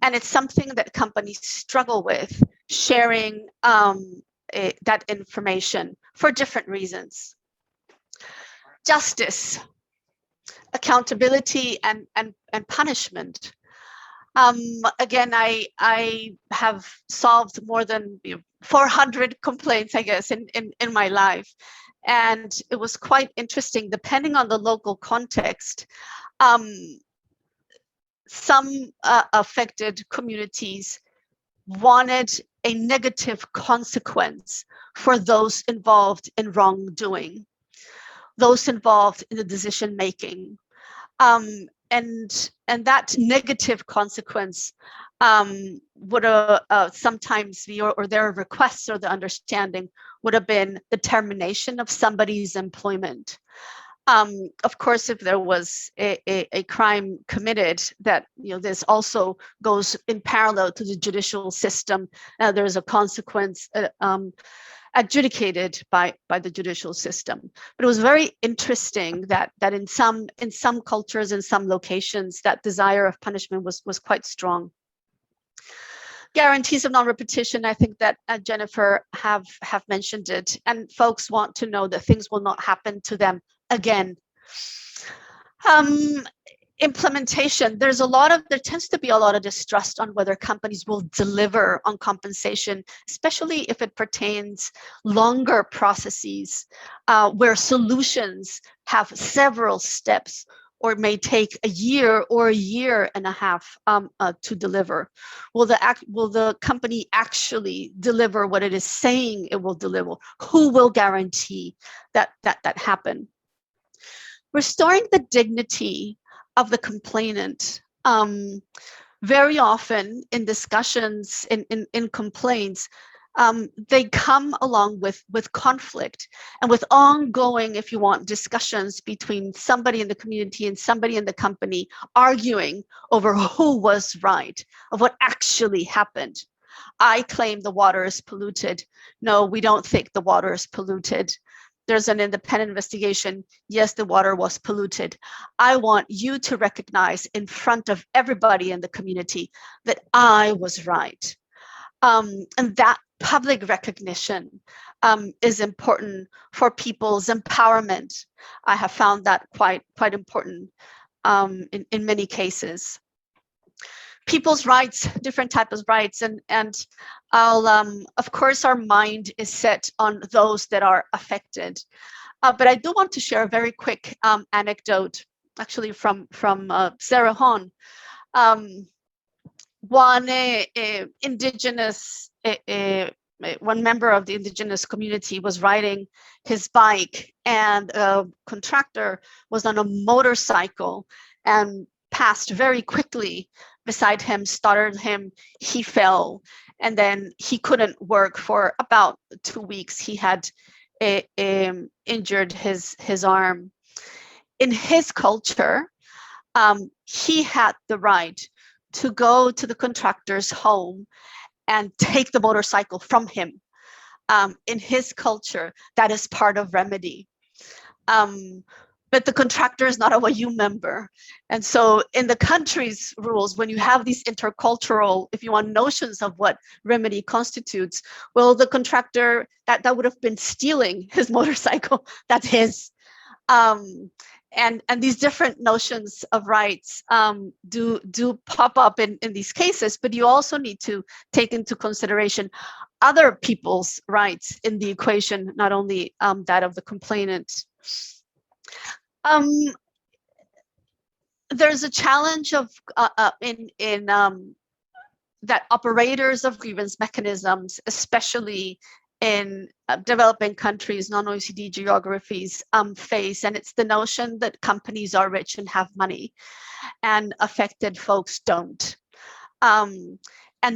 And it's something that companies struggle with, sharing that information for different reasons. Justice, accountability, and punishment. Again, I have solved more than 400 complaints, I guess, in my life. And it was quite interesting, depending on the local context. Some affected communities wanted a negative consequence for those involved in wrongdoing, those involved in the decision making. And that negative consequence would sometimes be, or their requests or the understanding would have been the termination of somebody's employment. Of course, if there was a crime committed, that this also goes in parallel to the judicial system. There's a consequence adjudicated by the judicial system. But it was very interesting that in some cultures, in some locations, that desire of punishment was quite strong. Guarantees of non-repetition, I think that Jennifer have mentioned it, and folks want to know that things will not happen to them again. Implementation, there tends to be a lot of distrust on whether companies will deliver on compensation, especially if it pertains longer processes where solutions have several steps or may take a year or a year and a half to deliver. Will the company actually deliver what it is saying it will deliver? Who will guarantee that happen? Restoring the dignity of the complainant. Very often in discussions, in complaints, they come along with conflict and with ongoing, if you want, discussions between somebody in the community and somebody in the company, arguing over who was right, of what actually happened. I claim the water is polluted. No, we don't think the water is polluted. There's an independent investigation. Yes, the water was polluted. I want you to recognize in front of everybody in the community that I was right. And that public recognition is important for people's empowerment. I have found that quite important in many cases. People's rights, different types of rights, and I'll of course our mind is set on those that are affected, but I do want to share a very quick anecdote, actually from Sarah Hahn. One member of the indigenous community was riding his bike, and a contractor was on a motorcycle and passed very quickly beside him, startled him, he fell, and then he couldn't work for about 2 weeks. He had injured his arm. In his culture, he had the right to go to the contractor's home and take the motorcycle from him. In his culture, that is part of remedy. But the contractor is not a OU member. And so in the country's rules, when you have these intercultural, if you want, notions of what remedy constitutes, well, the contractor, that would have been stealing his motorcycle, that's his. And these different notions of rights do pop up in these cases, but you also need to take into consideration other people's rights in the equation, not only that of the complainant. There's a challenge of that operators of grievance mechanisms, especially in developing countries, non-OECD geographies face, and it's the notion that companies are rich and have money, and affected folks don't. And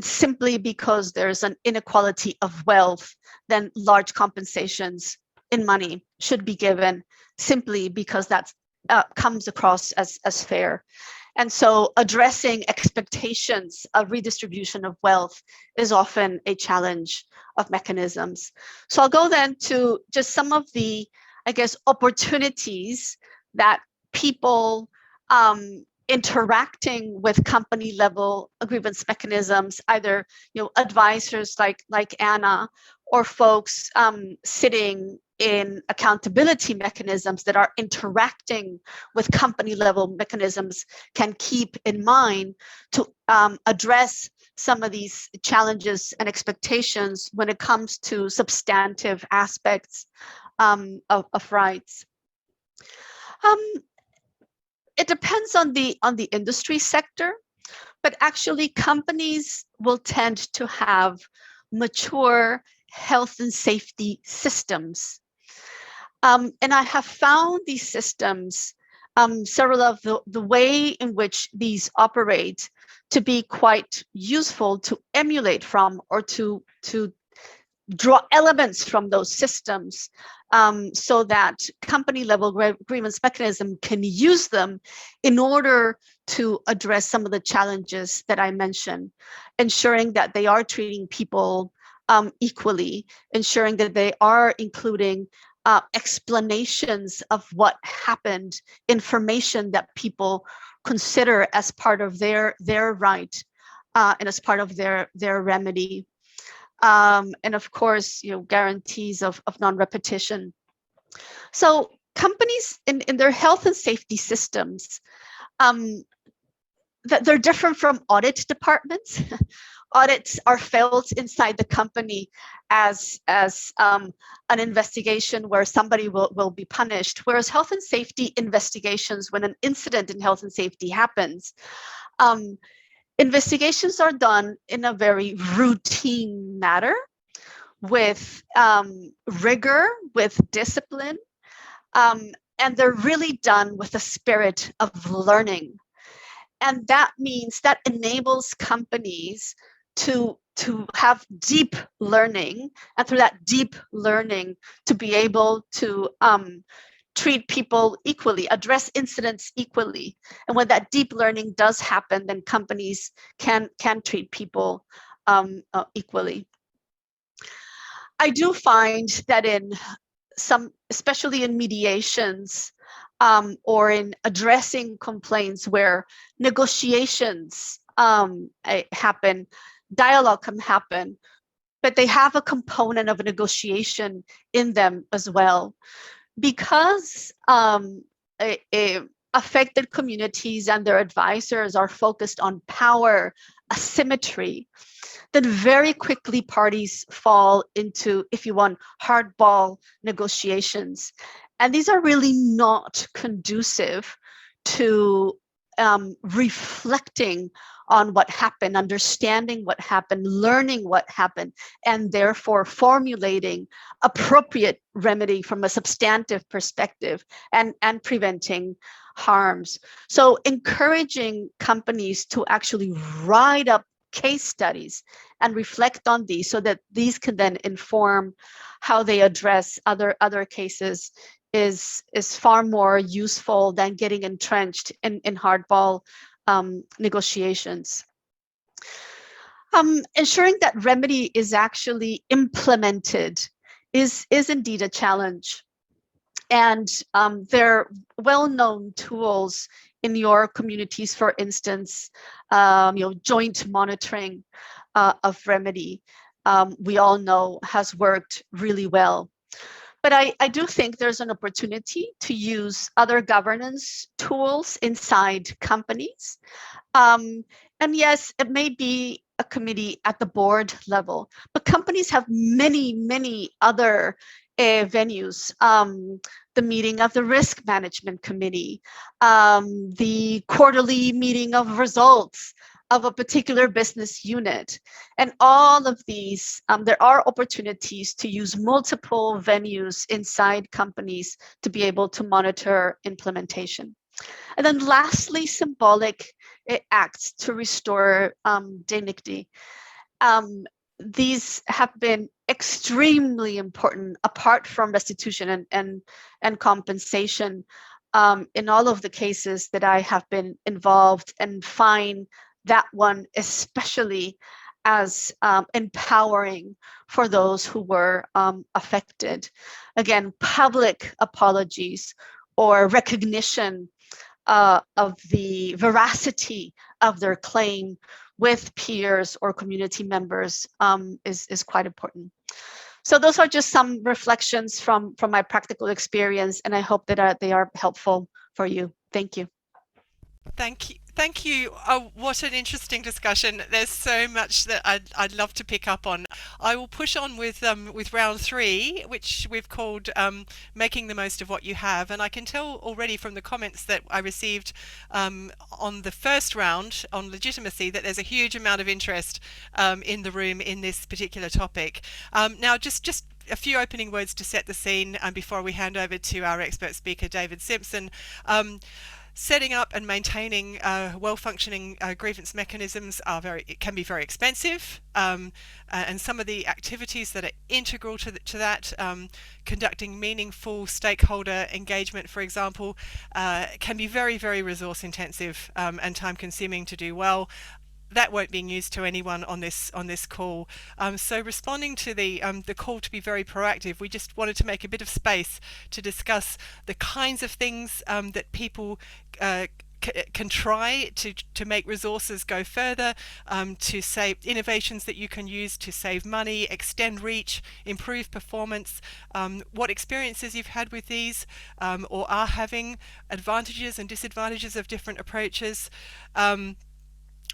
simply because there's an inequality of wealth, then large compensations in money should be given, simply because that comes across as fair. And so addressing expectations of redistribution of wealth is often a challenge of mechanisms. So I'll go then to just some of the, I guess, opportunities that people interacting with company level grievance mechanisms, either advisors like Anna, or folks sitting in accountability mechanisms that are interacting with company level mechanisms, can keep in mind to address some of these challenges and expectations when it comes to substantive aspects of rights. It depends on the industry sector, but actually companies will tend to have mature health and safety systems. And I have found these systems, several of the way in which these operate, to be quite useful to emulate from, or to draw elements from those systems, so that company level grievance mechanism can use them in order to address some of the challenges that I mentioned, ensuring that they are treating people equally, ensuring that they are including explanations of what happened, information that people consider as part of their right and as part of their remedy. And of course, guarantees of non-repetition. So companies in their health and safety systems, that they're different from audit departments. Audits are felt inside the company as an investigation where somebody will be punished, whereas health and safety investigations, when an incident in health and safety happens, investigations are done in a very routine manner, with rigor, with discipline, and they're really done with a spirit of learning. And that means that enables companies to have deep learning, and through that deep learning to be able to treat people equally, address incidents equally. And when that deep learning does happen, then companies can treat people equally. I do find that in some, especially in mediations, or in addressing complaints where negotiations happen, dialogue can happen, but they have a component of a negotiation in them as well. Because affected communities and their advisors are focused on power asymmetry, then very quickly parties fall into, if you want, hardball negotiations. And these are really not conducive to reflecting on what happened, understanding what happened, learning what happened, and therefore formulating appropriate remedy from a substantive perspective, and preventing harms. So encouraging companies to actually write up case studies and reflect on these, so that these can then inform how they address other cases, is far more useful than getting entrenched in hardball negotiations. Ensuring that remedy is actually implemented is indeed a challenge. And there are well-known tools in your communities, for instance, joint monitoring of remedy, we all know has worked really well. But I do think there's an opportunity to use other governance tools inside companies. And yes, it may be a committee at the board level, but companies have many other venues. The meeting of the risk management committee, the quarterly meeting of results, of a particular business unit. And all of these, there are opportunities to use multiple venues inside companies to be able to monitor implementation. And then lastly, symbolic acts to restore dignity. These have been extremely important apart from restitution and compensation in all of the cases that I have been involved, and find that one especially as empowering for those who were affected. Again, public apologies or recognition of the veracity of their claim with peers or community members is quite important. So those are just some reflections from my practical experience, and I hope that they are helpful for you. Thank you. Thank you. Thank you. Oh, what an interesting discussion. There's so much that I'd love to pick up on. I will push on with round 3, which we've called making the most of what you have. And I can tell already from the comments that I received on the first round on legitimacy that there's a huge amount of interest in the room in this particular topic. Now, just a few opening words to set the scene before we hand over to our expert speaker, David Simpson. Setting up and maintaining well-functioning grievance mechanisms can be very expensive, and some of the activities that are integral to that, conducting meaningful stakeholder engagement, for example, can be very, very resource intensive and time-consuming to do well. That won't be news to anyone on this call. So responding to the call to be very proactive, we just wanted to make a bit of space to discuss the kinds of things that people can try to make resources go further, to save innovations that you can use to save money, extend reach, improve performance, what experiences you've had with these or are having, advantages and disadvantages of different approaches.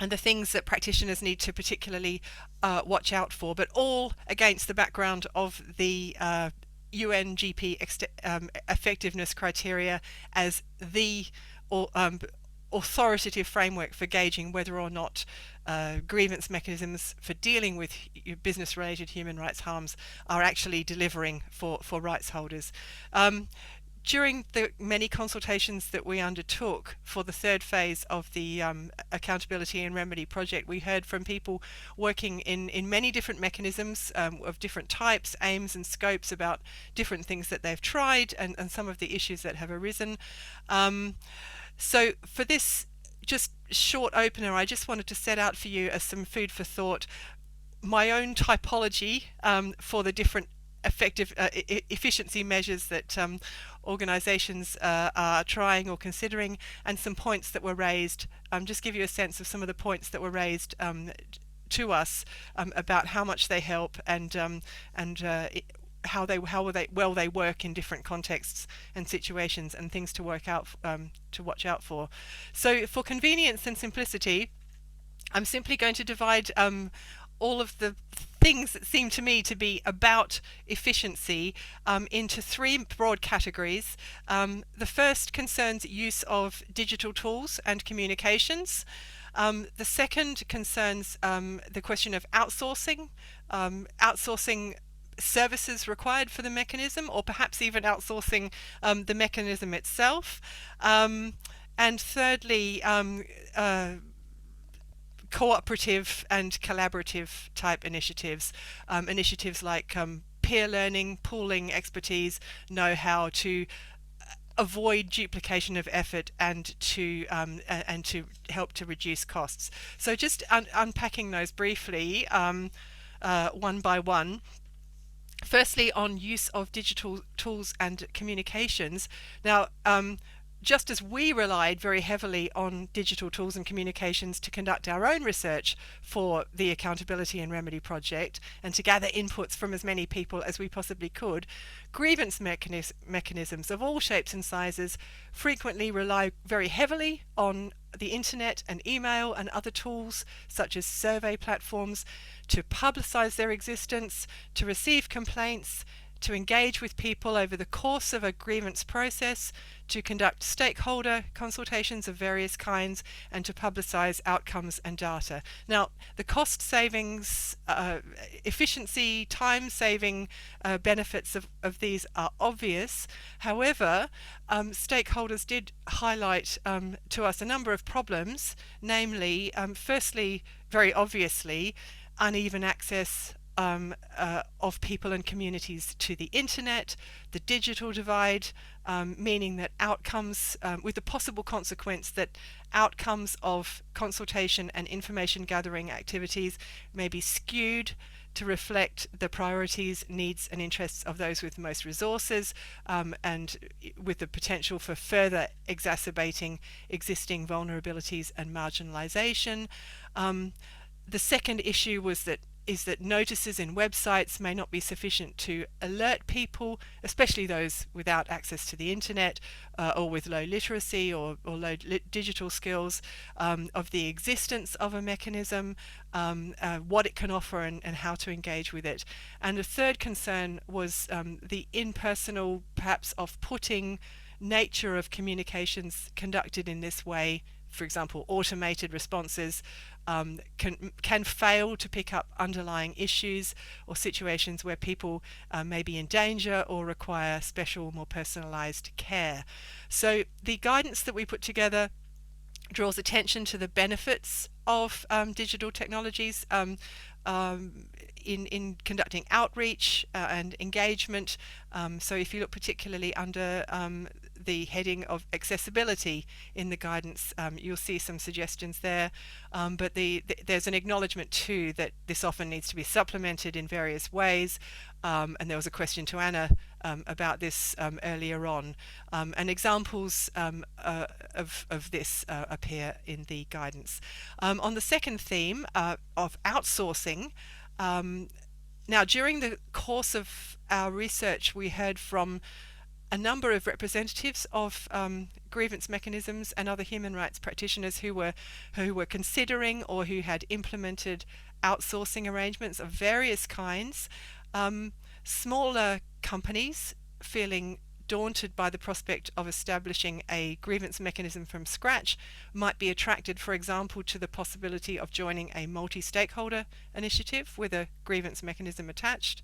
And the things that practitioners need to particularly watch out for, but all against the background of the UNGP effectiveness criteria as the authoritative framework for gauging whether or not grievance mechanisms for dealing with business-related human rights harms are actually delivering for rights holders. During the many consultations that we undertook for the third phase of the Accountability and Remedy project, we heard from people working in many different mechanisms of different types, aims and scopes about different things that they've tried and some of the issues that have arisen. So for this just short opener, I just wanted to set out for you as some food for thought my own typology for the different effective efficiency measures that organizations are trying or considering, and some points that were raised. Just give you a sense of some of the points that were raised to us about how much they help and how well they work in different contexts and situations, and things to watch out for. So for convenience and simplicity, I'm simply going to divide all of the things that seem to me to be about efficiency into 3 broad categories. The first concerns use of digital tools and communications. The second concerns the question of outsourcing, outsourcing services required for the mechanism, or perhaps even outsourcing the mechanism itself. And thirdly, cooperative and collaborative type initiatives, initiatives like peer learning, pooling expertise, know-how to avoid duplication of effort and to help to reduce costs. So just unpacking those briefly one by one. Firstly, on use of digital tools and communications. Now, just as we relied very heavily on digital tools and communications to conduct our own research for the Accountability and Remedy project and to gather inputs from as many people as we possibly could, grievance mechanisms of all shapes and sizes frequently rely very heavily on the internet and email and other tools such as survey platforms to publicize their existence, to receive complaints, to engage with people over the course of a grievance process, to conduct stakeholder consultations of various kinds, and to publicize outcomes and data. Now, the cost savings, efficiency, time saving benefits of these are obvious. However, stakeholders did highlight to us a number of problems, namely, firstly, very obviously, uneven access of people and communities to the internet, the digital divide, meaning that outcomes, with the possible consequence that outcomes of consultation and information gathering activities may be skewed to reflect the priorities, needs and interests of those with most resources, and with the potential for further exacerbating existing vulnerabilities and marginalization. The second issue is that notices in websites may not be sufficient to alert people, especially those without access to the internet or with low literacy or low digital skills, of the existence of a mechanism, what it can offer and how to engage with it. And a third concern was the impersonal, perhaps off-putting nature of communications conducted in this way. For example, automated responses can fail to pick up underlying issues or situations where people may be in danger or require special, more personalized care. So the guidance that we put together draws attention to the benefits of digital technologies in conducting outreach and engagement. So if you look particularly under the heading of accessibility in the guidance, you'll see some suggestions there, but there's an acknowledgement too that this often needs to be supplemented in various ways, and there was a question to Anna about this earlier on, and examples of this appear in the guidance. On the second theme of outsourcing, now during the course of our research we heard from a number of representatives of grievance mechanisms and other human rights practitioners who were considering or who had implemented outsourcing arrangements of various kinds. Smaller companies feeling daunted by the prospect of establishing a grievance mechanism from scratch might be attracted, for example, to the possibility of joining a multi-stakeholder initiative with a grievance mechanism attached.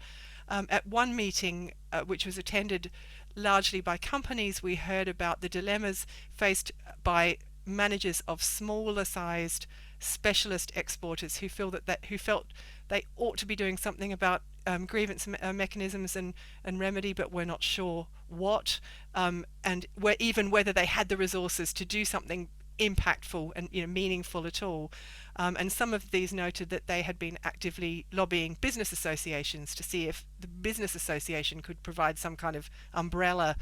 At one meeting, which was attended largely by companies, we heard about the dilemmas faced by managers of smaller sized specialist exporters who felt they ought to be doing something about grievance mechanisms and remedy, but were not sure what, and even whether they had the resources to do something impactful and meaningful at all. And some of these noted that they had been actively lobbying business associations to see if the business association could provide some kind of umbrella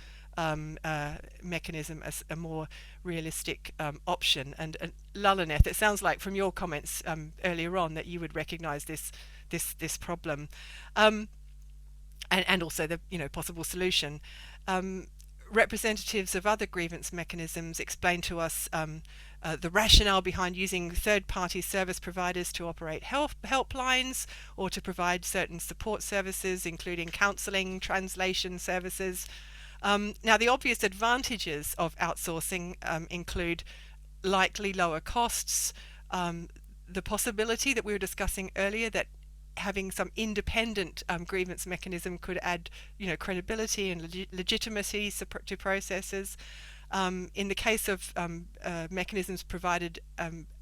mechanism as a more realistic option. And Lalaneth, it sounds like from your comments earlier on that you would recognise this problem, and also the possible solution. Representatives of other grievance mechanisms explained to us the rationale behind using third-party service providers to operate helplines or to provide certain support services, including counselling, translation services. Now, the obvious advantages of outsourcing include likely lower costs, the possibility that we were discussing earlier that having some independent grievance mechanism could add, credibility and legitimacy to processes. In the case of mechanisms provided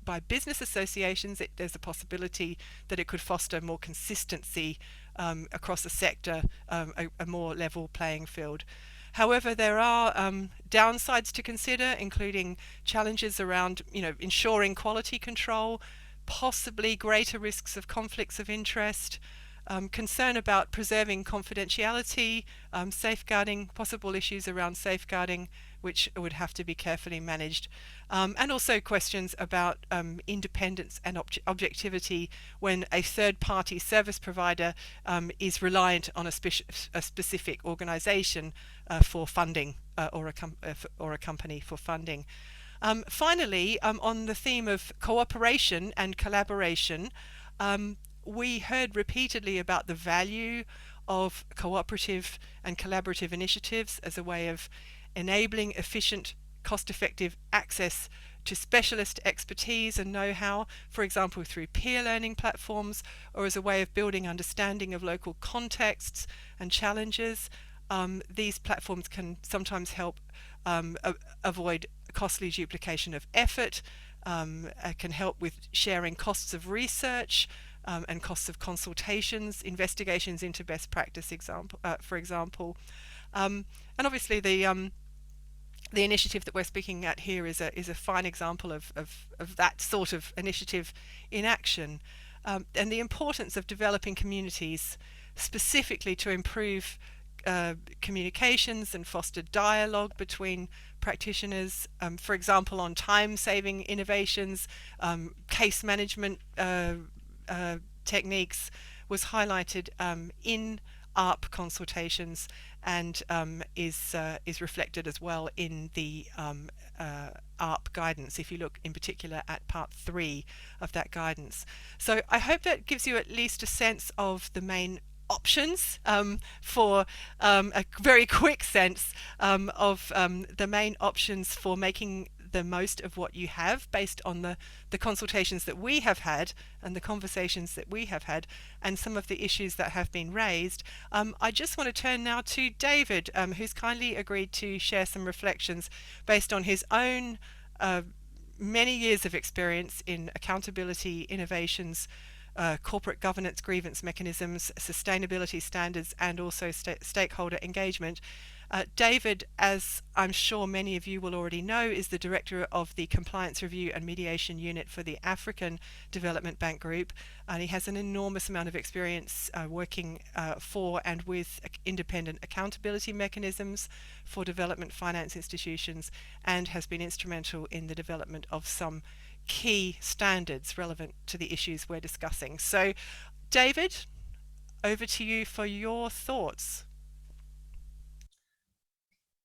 by business associations, there's a possibility that it could foster more consistency across the sector, a more level playing field. However, there are downsides to consider, including challenges around, ensuring quality control, possibly greater risks of conflicts of interest, concern about preserving confidentiality, safeguarding, possible issues around safeguarding, which would have to be carefully managed, and also questions about independence and objectivity when a third-party service provider is reliant on a specific organisation for funding, or a company for funding. Finally, on the theme of cooperation and collaboration, we heard repeatedly about the value of cooperative and collaborative initiatives as a way of enabling efficient, cost-effective access to specialist expertise and know-how, for example, through peer learning platforms, or as a way of building understanding of local contexts and challenges. These platforms can sometimes help avoid costly duplication of effort, can help with sharing costs of research and costs of consultations, investigations into best practice, for example. And obviously the initiative that we're speaking at here is a fine example of that sort of initiative in action, and the importance of developing communities specifically to improve communications and foster dialogue between practitioners, for example, on time-saving innovations, case management techniques was highlighted in ARP consultations, and is reflected as well in the ARP guidance, if you look in particular at part 3 of that guidance. So I hope that gives you at least a sense of the main options, for a very quick sense of the main options for making the most of what you have based on the consultations that we have had and the conversations that we have had and some of the issues that have been raised. I just want to turn now to David, who's kindly agreed to share some reflections based on his own many years of experience in accountability, innovations, corporate governance, grievance mechanisms, sustainability standards, and also stakeholder engagement. David, as I'm sure many of you will already know, is the director of the Compliance Review and Mediation Unit for the African Development Bank Group, and he has an enormous amount of experience working for and with independent accountability mechanisms for development finance institutions, and has been instrumental in the development of some key standards relevant to the issues we're discussing. So, David, over to you for your thoughts.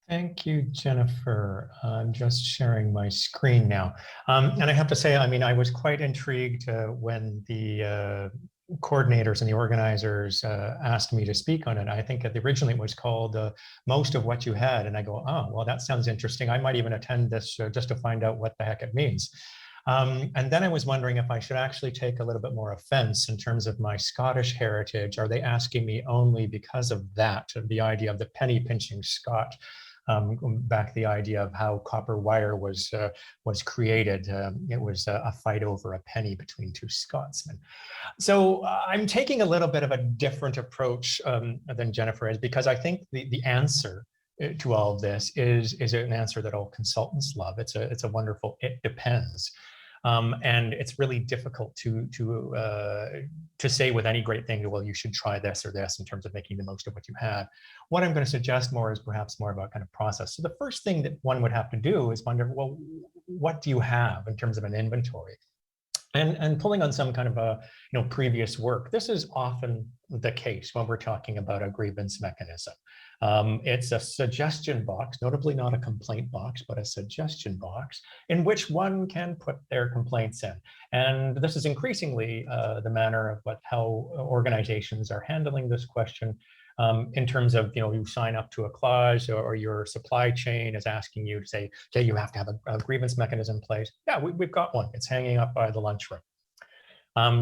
Thank you, Jennifer. I'm just sharing my screen now. And I have to say, I mean, I was quite intrigued when the coordinators and the organizers asked me to speak on it. I think originally it was called Most of What You Had. And I go, oh, well, that sounds interesting. I might even attend this just to find out what the heck it means. And then I was wondering if I should actually take a little bit more offense in terms of my Scottish heritage. Are they asking me only because of that, the idea of the penny pinching Scot? Back the idea of how copper wire was created. It was a fight over a penny between two Scotsmen. So I'm taking a little bit of a different approach than Jennifer is, because I think the answer to all of this is an answer that all consultants love. It's a wonderful "it depends." And it's really difficult to say with any great thing, well, you should try this or this in terms of making the most of what you had. What I'm going to suggest more is perhaps more about kind of process. So the first thing that one would have to do is wonder, well, what do you have in terms of an inventory? And pulling on some kind of previous work, this is often the case when we're talking about a grievance mechanism. It's a suggestion box, notably not a complaint box, but a suggestion box in which one can put their complaints in. And this is increasingly the manner of how organizations are handling this question. In terms of, you sign up to a clause, or your supply chain is asking you to say, okay, you have to have a grievance mechanism in place. Yeah, we've got one. It's hanging up by the lunchroom.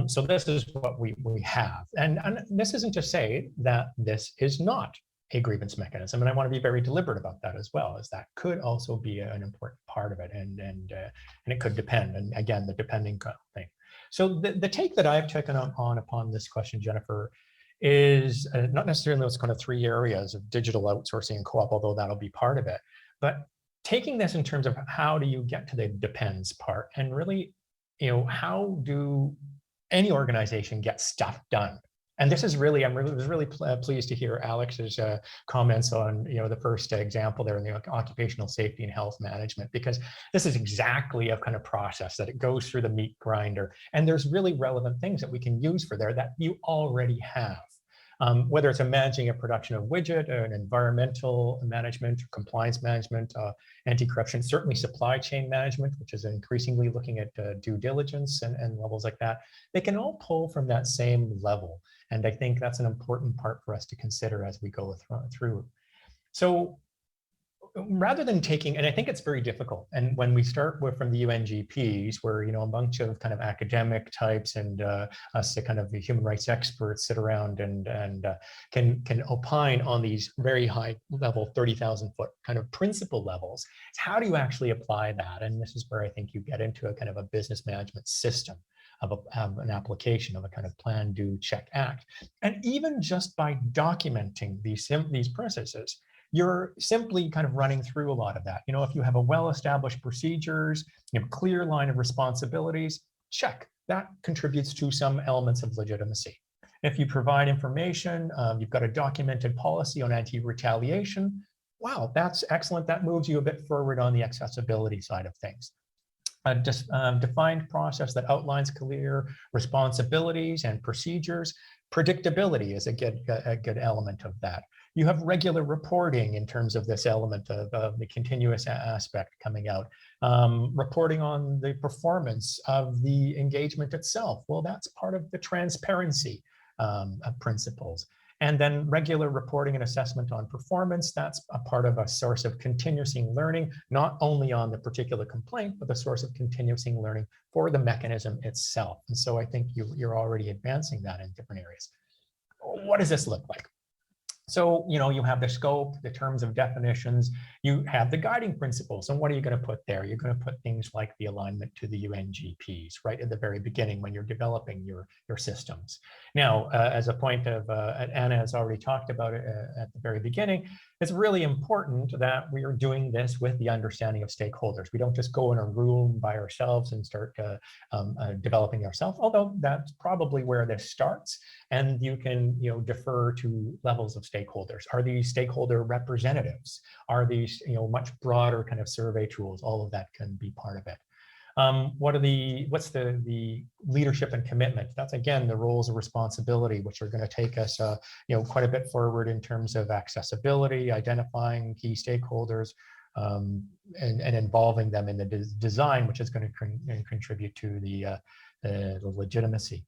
So this is what we have. And this isn't to say that this is not a grievance mechanism. And I want to be very deliberate about that as well, as that could also be an important part of it. And it could depend. And again, the depending thing. So the take that I've taken upon this question, Jennifer, is not necessarily those kind of 3 areas of digital outsourcing and co-op, although that'll be part of it, but taking this in terms of how do you get to the depends part, and really, how do any organization get stuff done? And this is really, I was really pleased to hear Alex's comments on, the first example there in the occupational safety and health management, because this is exactly a kind of process that it goes through the meat grinder. And there's really relevant things that we can use for there that you already have. whether it's managing a production of widget, or an environmental management, compliance management, anti-corruption, certainly supply chain management, which is increasingly looking at due diligence and levels like that. They can all pull from that same level. And I think that's an important part for us to consider as we go through. So rather than taking, and I think it's very difficult, and when we start from the UNGPs, where a bunch of kind of academic types and us kind of the human rights experts sit around and can opine on these very high level 30,000 foot kind of principle levels, how do you actually apply that? And this is where I think you get into a kind of a business management system of an application of a kind of plan, do, check, act. And even just by documenting these processes, you're simply kind of running through a lot of that. If you have a well-established procedures, you have a clear line of responsibilities, check. That contributes to some elements of legitimacy. If you provide information, you've got a documented policy on anti-retaliation, wow, that's excellent. That moves you a bit forward on the accessibility side of things. A defined process that outlines clear responsibilities and procedures. Predictability is a good element of that. You have regular reporting in terms of this element of the continuous aspect coming out. Reporting on the performance of the engagement itself. Well, that's part of the transparency principles. And then regular reporting and assessment on performance, that's a part of a source of continuous learning, not only on the particular complaint, but the source of continuous learning for the mechanism itself. And so I think you're already advancing that in different areas. What does this look like? So, you have the scope, the terms of definitions, you have the guiding principles. And what are you going to put there? You're going to put things like the alignment to the UNGPs right at the very beginning when you're developing your systems. Now, as a point of, Anna has already talked about it at the very beginning, it's really important that we are doing this with the understanding of stakeholders. We don't just go in a room by ourselves and start developing ourselves, although that's probably where this starts. And you can defer to levels of stakeholders. Are these stakeholder representatives? Are these much broader kind of survey tools? All of that can be part of it. What's the leadership and commitment? That's again the roles of responsibility, which are going to take us quite a bit forward in terms of accessibility, identifying key stakeholders, and involving them in the design, which is going to contribute to the legitimacy.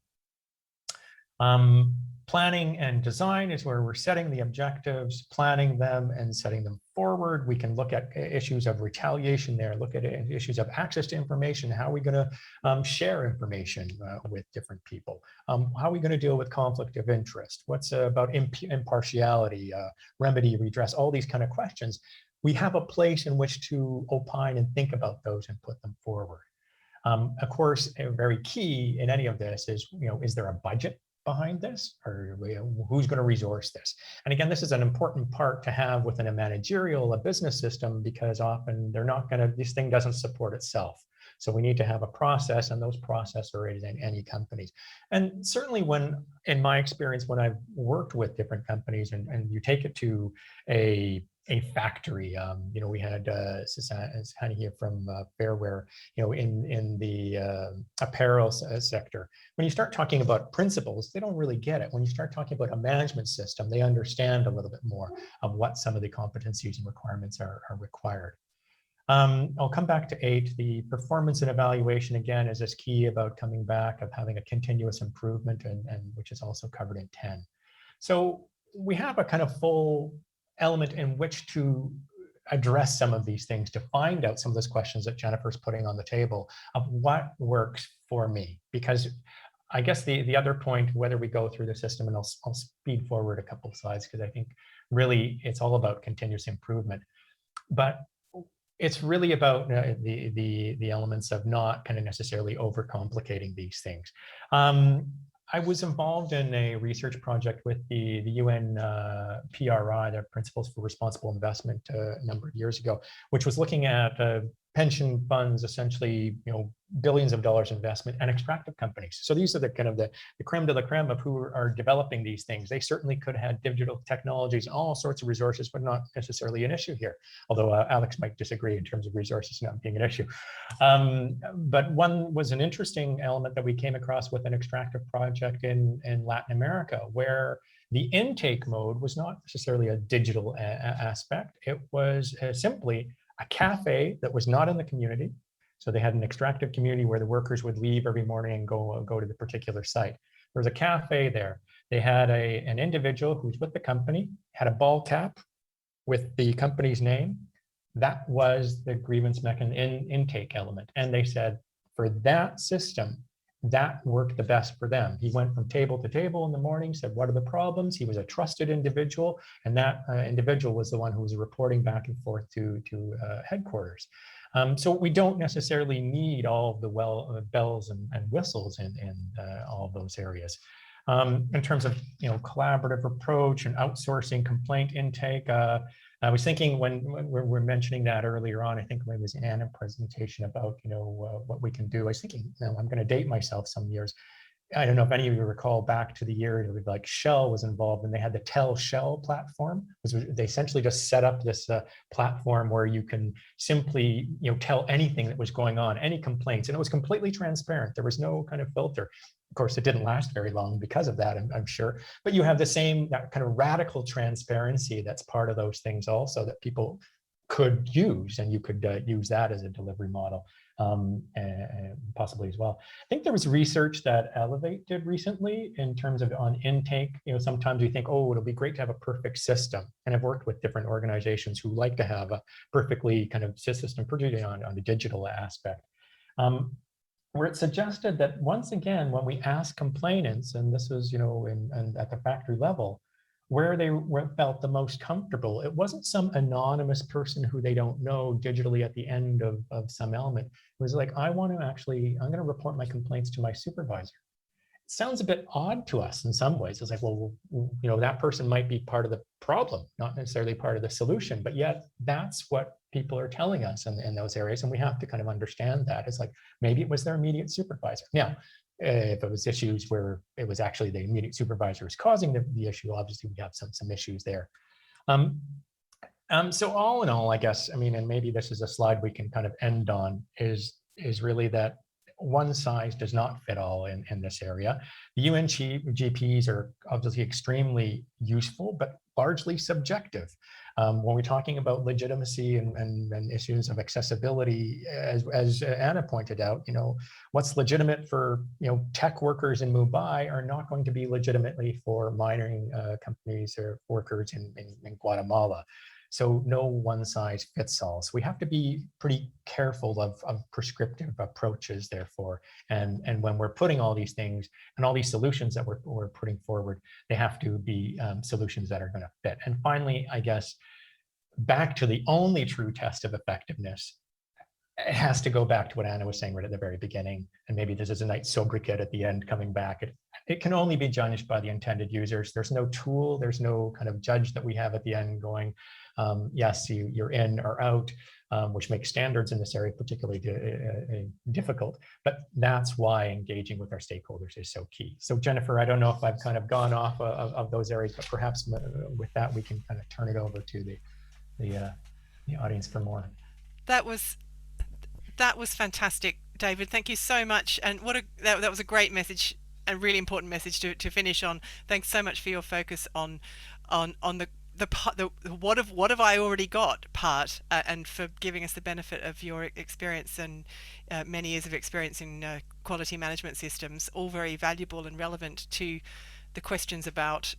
Planning and design is where we're setting the objectives, planning them, and setting them forward. We can look at issues of retaliation there, look at issues of access to information. How are we going to share information with different people? How are we going to deal with conflict of interest? What's about impartiality, remedy, redress, all these kind of questions. We have a place in which to opine and think about those and put them forward. Of course, very key in any of this is, is there a budget behind this, or who's going to resource this? And again, this is an important part to have within a managerial, a business system, because often they're not going to, this thing doesn't support itself. So we need to have a process, and those processes are in any companies. And certainly in my experience, when I've worked with different companies and you take it to a factory, we had Susanne here from Fairware, in the apparel sector. When you start talking about principles, they don't really get it. When you start talking about a management system, they understand a little bit more of what some of the competencies and requirements are required. I'll come back to 8. The performance and evaluation, again, is this key about coming back, of having a continuous improvement, and which is also covered in 10. So we have a kind of full element in which to address some of these things, to find out some of those questions that Jennifer's putting on the table of what works for me. Because I guess the other point, whether we go through the system, and I'll speed forward a couple of slides, because I think really it's all about continuous improvement. But it's really about the elements of not kind of necessarily overcomplicating these things. I was involved in a research project with the UN PRI, the Principles for Responsible Investment, a number of years ago, which was looking at pension funds, essentially, billions of dollars investment, and extractive companies. So these are the kind of the creme de la creme of who are developing these things. They certainly could have digital technologies, all sorts of resources, but not necessarily an issue here. Although Alex might disagree in terms of resources not being an issue. But one was an interesting element that we came across with an extractive project in Latin America, where The intake mode was not necessarily a digital aspect. It was simply a cafe that was not in the community. So they had an extractive community where the workers would leave every morning and go to the particular site. There was a cafe there. They had an individual who's with the company, had a ball cap with the company's name. That was the grievance mechanism intake element. And they said for that system, that worked the best for them. He went from table to table in the morning, said, what are the problems? He was a trusted individual, and that individual was the one who was reporting back and forth to headquarters. So we don't necessarily need all of the bells and whistles in all of those areas. In terms of collaborative approach and outsourcing complaint intake, I was thinking when we're mentioning that earlier on, I think it was Anna's presentation about what we can do. I was thinking, I'm going to date myself some years. I don't know if any of you recall back to the year like Shell was involved, and they had the Tell Shell platform. They essentially just set up this platform where you can simply tell anything that was going on, any complaints, and it was completely transparent. There was no kind of filter. Of course, it didn't last very long because of that, I'm sure. But you have that kind of radical transparency that's part of those things also that people could use, and you could use that as a delivery model possibly as well. I think there was research that Elevate did recently in terms of on intake. Sometimes we think, oh, it'll be great to have a perfect system. And I've worked with different organizations who like to have a perfectly kind of system, particularly on the digital aspect. Where it suggested that once again, when we ask complainants, and this was, at the factory level, where they felt the most comfortable, it wasn't some anonymous person who they don't know digitally at the end of some element. It was like, I'm going to report my complaints to my supervisor. It sounds a bit odd to us in some ways. It's like, well, that person might be part of the problem, not necessarily part of the solution, but yet that's what people are telling us in those areas. And we have to kind of understand that. It's like, maybe it was their immediate supervisor. Now, if it was issues where it was actually the immediate supervisor was causing the issue, obviously we have some issues there. So all in all, I guess, and maybe this is a slide we can kind of end on, is really that one size does not fit all in this area. The UNGPs are obviously extremely useful, but largely subjective. When we're talking about legitimacy and issues of accessibility, as Anna pointed out, what's legitimate for tech workers in Mumbai are not going to be legitimately for mining companies or workers in Guatemala. So no one size fits all. So we have to be pretty careful of prescriptive approaches, therefore. And when we're putting all these things and all these solutions that we're putting forward, they have to be solutions that are going to fit. And finally, I guess, back to the only true test of effectiveness, it has to go back to what Anna was saying right at the very beginning. And maybe this is a nice sobriquet at the end coming back. It can only be judged by the intended users. There's no tool, there's no kind of judge that we have at the end going, yes, you're in or out, which makes standards in this area particularly difficult. But that's why engaging with our stakeholders is so key. So Jennifer, I don't know if I've kind of gone off of those areas, but perhaps with that, we can kind of turn it over to the audience for more. That was fantastic, David. Thank you so much. And that was a great message, a really important message to finish on. Thanks so much for your focus on the what have I already got part, and for giving us the benefit of your experience and many years of experience in quality management systems, all very valuable and relevant to the questions about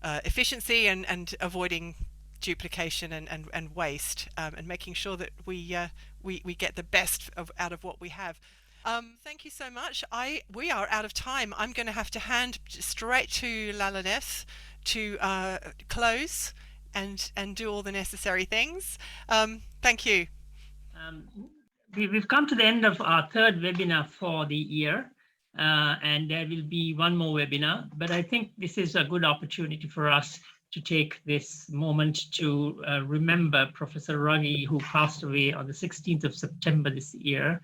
efficiency and avoiding duplication and waste, and making sure that we get the best out of what we have. Thank you so much. We are out of time. I'm going to have to hand straight to Lalines to close and do all the necessary things. Thank you. We've come to the end of our third webinar for the year, and there will be one more webinar, but I think this is a good opportunity for us to take this moment to remember Professor Ruggie, who passed away on the 16th of September this year.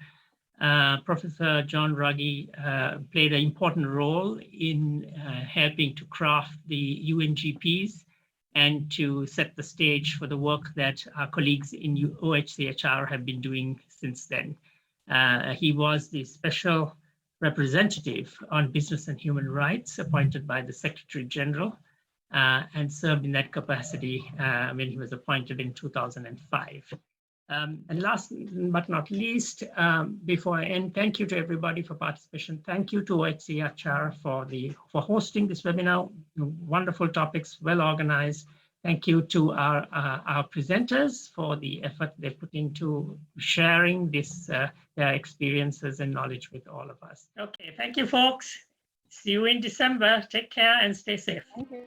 Professor John Ruggie played an important role in helping to craft the UNGPs and to set the stage for the work that our colleagues in OHCHR have been doing since then. He was the special representative on business and human rights appointed by the Secretary General, and served in that capacity when he was appointed in 2005. And last but not least, before I end, thank you to everybody for participation. Thank you to OHCHR for hosting this webinar. Wonderful topics, well organized. Thank you to our presenters for the effort they put into sharing their experiences and knowledge with all of us. Okay, thank you, folks. See you in December. Take care and stay safe. Thank you.